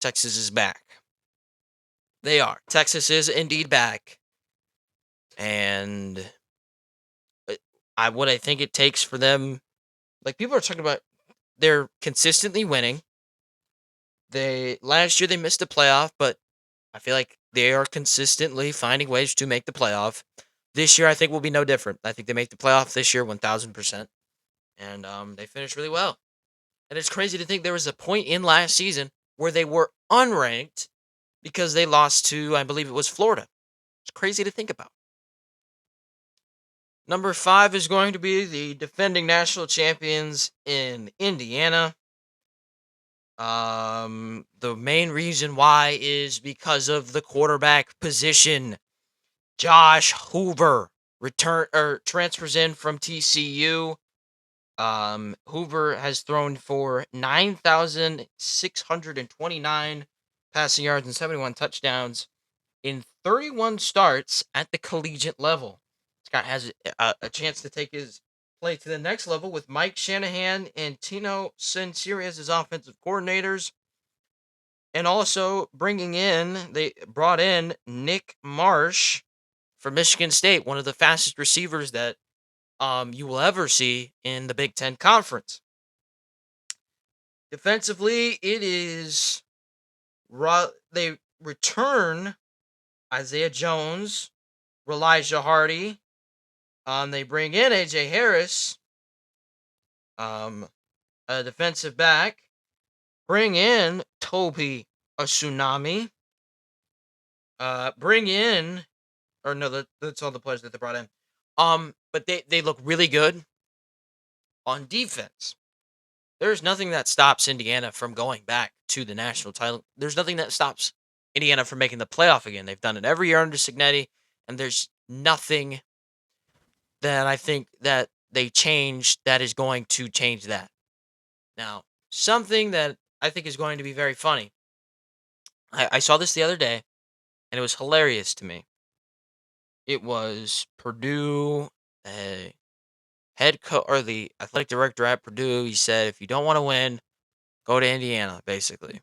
Texas is back. They are. Texas is indeed back. And what I think it takes for them, like people are talking about, they're consistently winning. Last year they missed the playoff, but I feel like they are consistently finding ways to make the playoff. This year I think will be no different. I think they make the playoff this year 1000%. And they finished really well. And it's crazy to think there was a point in last season where they were unranked because they lost to, I believe it was Florida. It's crazy to think about. Number 5 is going to be the defending national champions in Indiana. The main reason why is because of the quarterback position. Josh Hoover transfers in from TCU. Hoover has thrown for 9,629 passing yards and 71 touchdowns in 31 starts at the collegiate level. Scott has a chance to take his play to the next level with Mike Shanahan and Tino Sinceri as his offensive coordinators. And also they brought in Nick Marsh from Michigan State, one of the fastest receivers that you will ever see in the Big Ten Conference. Defensively, it is they return Isaiah Jones, Elijah Hardy. They bring in AJ Harris, a defensive back. Bring in Toby a Tsunami. Bring in, or no, that's all the players that they brought in. But they look really good on defense. There's nothing that stops Indiana from going back to the national title. There's nothing that stops Indiana from making the playoff again. They've done it every year under Cignetti, and there's nothing that I think that they changed that is going to change that. Now, something that I think is going to be very funny. I saw this the other day, and it was hilarious to me. It was Purdue, head coach or the athletic director at Purdue. He said, if you don't want to win, go to Indiana, basically.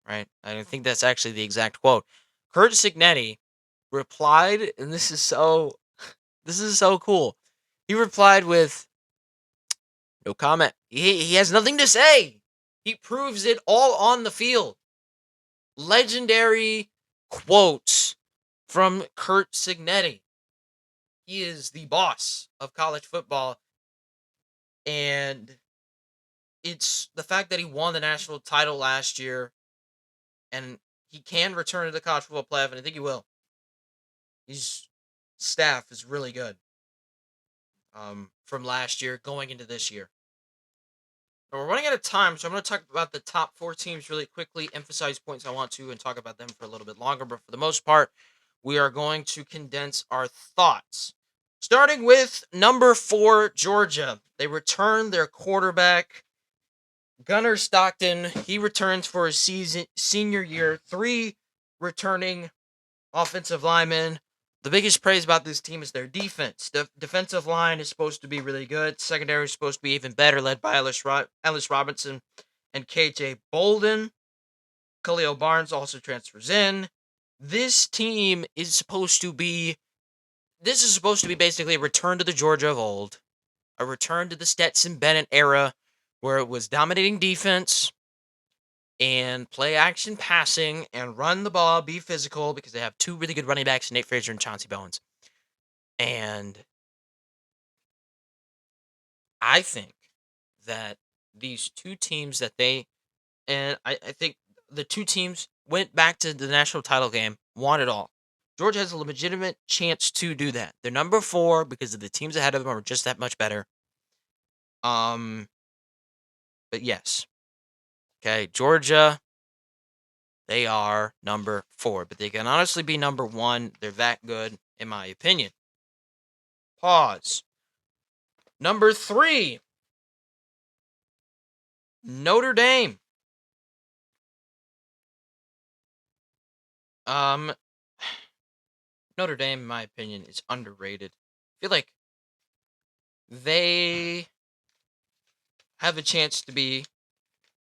Right? I think that's actually the exact quote. Kurt Cignetti replied, and this is so cool. He replied with no comment. He has nothing to say. He proves it all on the field. Legendary quotes from Kurt Cignetti. He is the boss of college football. And it's the fact that he won the national title last year and he can return to the college football playoff, and I think he will. His staff is really good from last year going into this year. But we're running out of time, so I'm going to talk about the top 4 teams really quickly, emphasize points I want to, and talk about them for a little bit longer. But for the most part, we are going to condense our thoughts. Starting with number 4, Georgia. They return their quarterback, Gunnar Stockton. He returns for his senior year. 3 returning offensive linemen. The biggest praise about this team is their defense. The defensive line is supposed to be really good. Secondary is supposed to be even better, led by Ellis Robinson and KJ Bolden. Khalil Barnes also transfers in. This team is supposed to be basically a return to the Georgia of old. A return to the Stetson Bennett era where it was dominating defense and play action passing and run the ball, be physical, because they have 2 really good running backs, Nate Frazier and Chauncey Bowens. And I think that these 2 teams I think the 2 teams went back to the national title game, won it all. Georgia has a legitimate chance to do that. They're number 4 because of the teams ahead of them are just that much better. But yes. Okay, Georgia, they are number 4, but they can honestly be number 1. They're that good, in my opinion. Pause. Number 3, Notre Dame. Notre Dame, in my opinion, is underrated. I feel like they have a chance to be,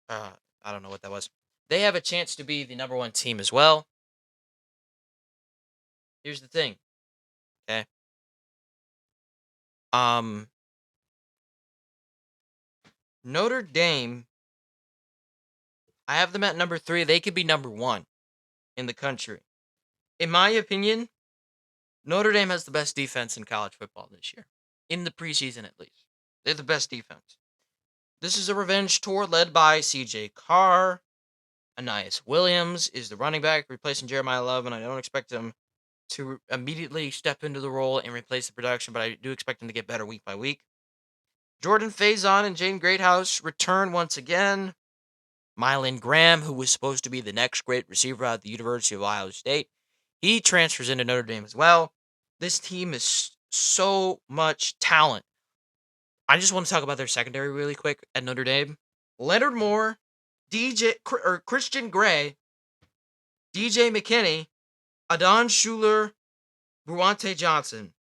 I don't know what that was. They have a chance to be the number 1 team as well. Here's the thing. Okay. Notre Dame, I have them at number 3. They could be number 1 in the country. In my opinion, Notre Dame has the best defense in college football this year. In the preseason, at least. They're the best defense. This is a revenge tour led by C.J. Carr. Anais Williams is the running back, replacing Jeremiah Love, and I don't expect him to immediately step into the role and replace the production, but I do expect him to get better week by week. Jordan Faison and Jane Greathouse return once again. Mylan Graham, who was supposed to be the next great receiver at the University of Ohio State, he transfers into Notre Dame as well. This team is so much talent. I just want to talk about their secondary really quick at Notre Dame. Leonard Moore, Christian Gray, DJ McKinney, Adon Schuler, Bruante Johnson.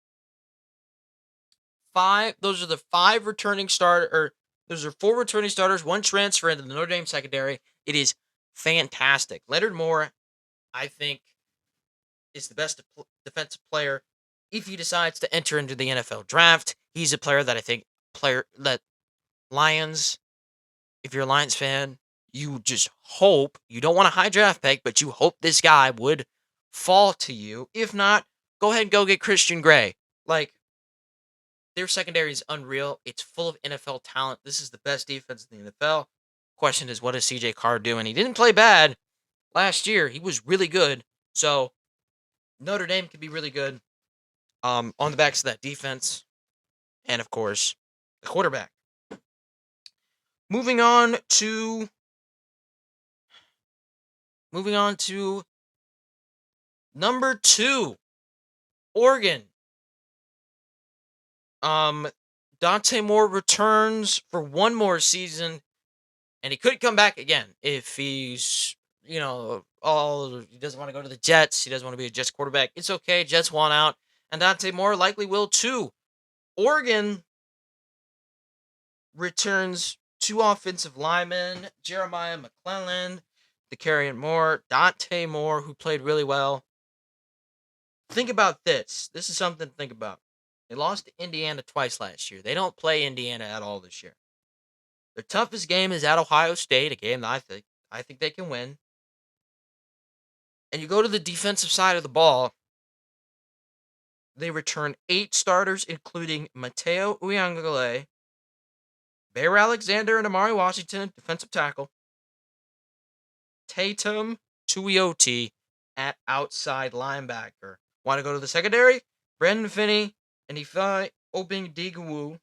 Those are the five returning starter, or those are four returning starters, one transfer into the Notre Dame secondary. It is fantastic. Leonard Moore, I think, is the best defensive player if he decides to enter into the NFL draft. He's a player that I think Lions, if you're a Lions fan, you just hope, you don't want a high draft pick, but you hope this guy would fall to you. If not, go ahead and go get Christian Gray. Like, their secondary is unreal. It's full of NFL talent. This is the best defense in the NFL. Question is, what does CJ Carr do? And he didn't play bad last year. He was really good. So Notre Dame could be really good on the backs of that defense. And of course, the quarterback. Moving on to number 2, Oregon. Dante Moore returns for one more season, and he could come back again if he's, he doesn't want to go to the Jets. He doesn't want to be a Jets quarterback. It's okay. Jets want out, and Dante Moore likely will too. Oregon returns 2 offensive linemen, Jeremiah McClellan, DeCarrion Moore, Dante Moore, who played really well. Think about this. This is something to think about. They lost to Indiana twice last year. They don't play Indiana at all this year. Their toughest game is at Ohio State, a game that I think they can win. And you go to the defensive side of the ball, they return 8 starters, including Mateo Uyangale, Bear Alexander and Amari Washington, defensive tackle, Tatum Tuioti at outside linebacker. Want to go to the secondary? Brandon Finney and Ifeanyi Obindigwu,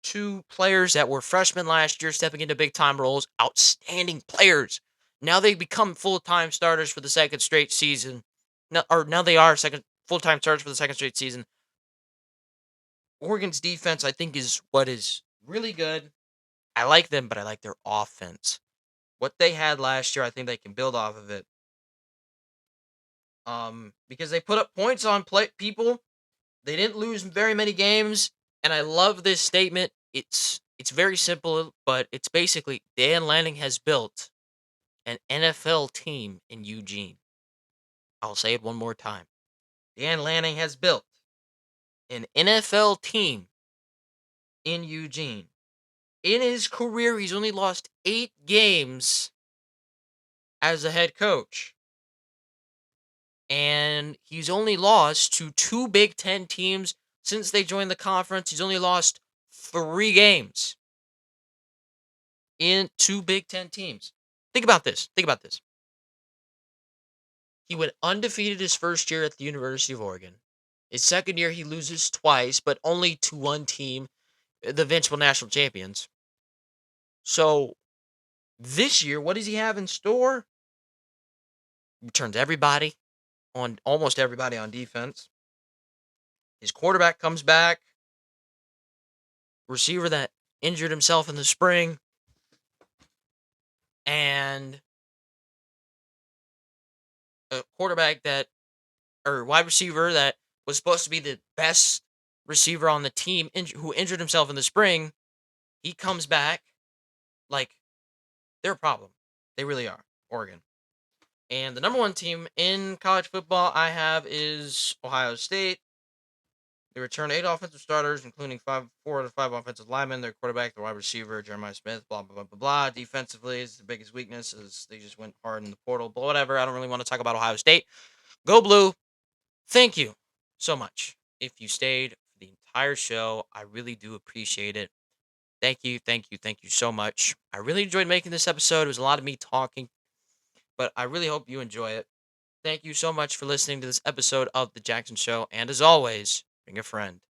2 players that were freshmen last year stepping into big-time roles. Outstanding players. Now they become full-time starters for the second straight season. Now they are full-time starters for the second straight season. Oregon's defense, I think, is what is really good. I like them, but I like their offense. What they had last year, I think they can build off of it. Because they put up points on people. They didn't lose very many games, and I love this statement. It's very simple, but it's basically Dan Lanning has built an NFL team in Eugene. I'll say it one more time. Dan Lanning has built an NFL team in Eugene. In his career, he's only lost 8 games as a head coach. And he's only lost to 2 Big Ten teams since they joined the conference. He's only lost 3 games in 2 Big Ten teams. Think about this. He went undefeated his first year at the University of Oregon. His second year, he loses twice, but only to one team, the eventual national champions. So this year, what does he have in store? He turns almost everybody on defense. His quarterback comes back. Receiver that injured himself in the spring. And a wide receiver that was supposed to be the best receiver on the team who injured himself in the spring. He comes back. Like, they're a problem. They really are. Oregon. And the number 1 team in college football I have is Ohio State. They return 8 offensive starters, including 4 out of 5 offensive linemen. Their quarterback, their wide receiver, Jeremiah Smith, blah, blah, blah, blah, blah. Defensively, is the biggest weakness is they just went hard in the portal. But whatever, I don't really want to talk about Ohio State. Go Blue. Thank you so much. If you stayed for the entire show, I really do appreciate it. Thank you so much. I really enjoyed making this episode. It was a lot of me talking, but I really hope you enjoy it. Thank you so much for listening to this episode of The Jaxon Show. And as always, bring a friend.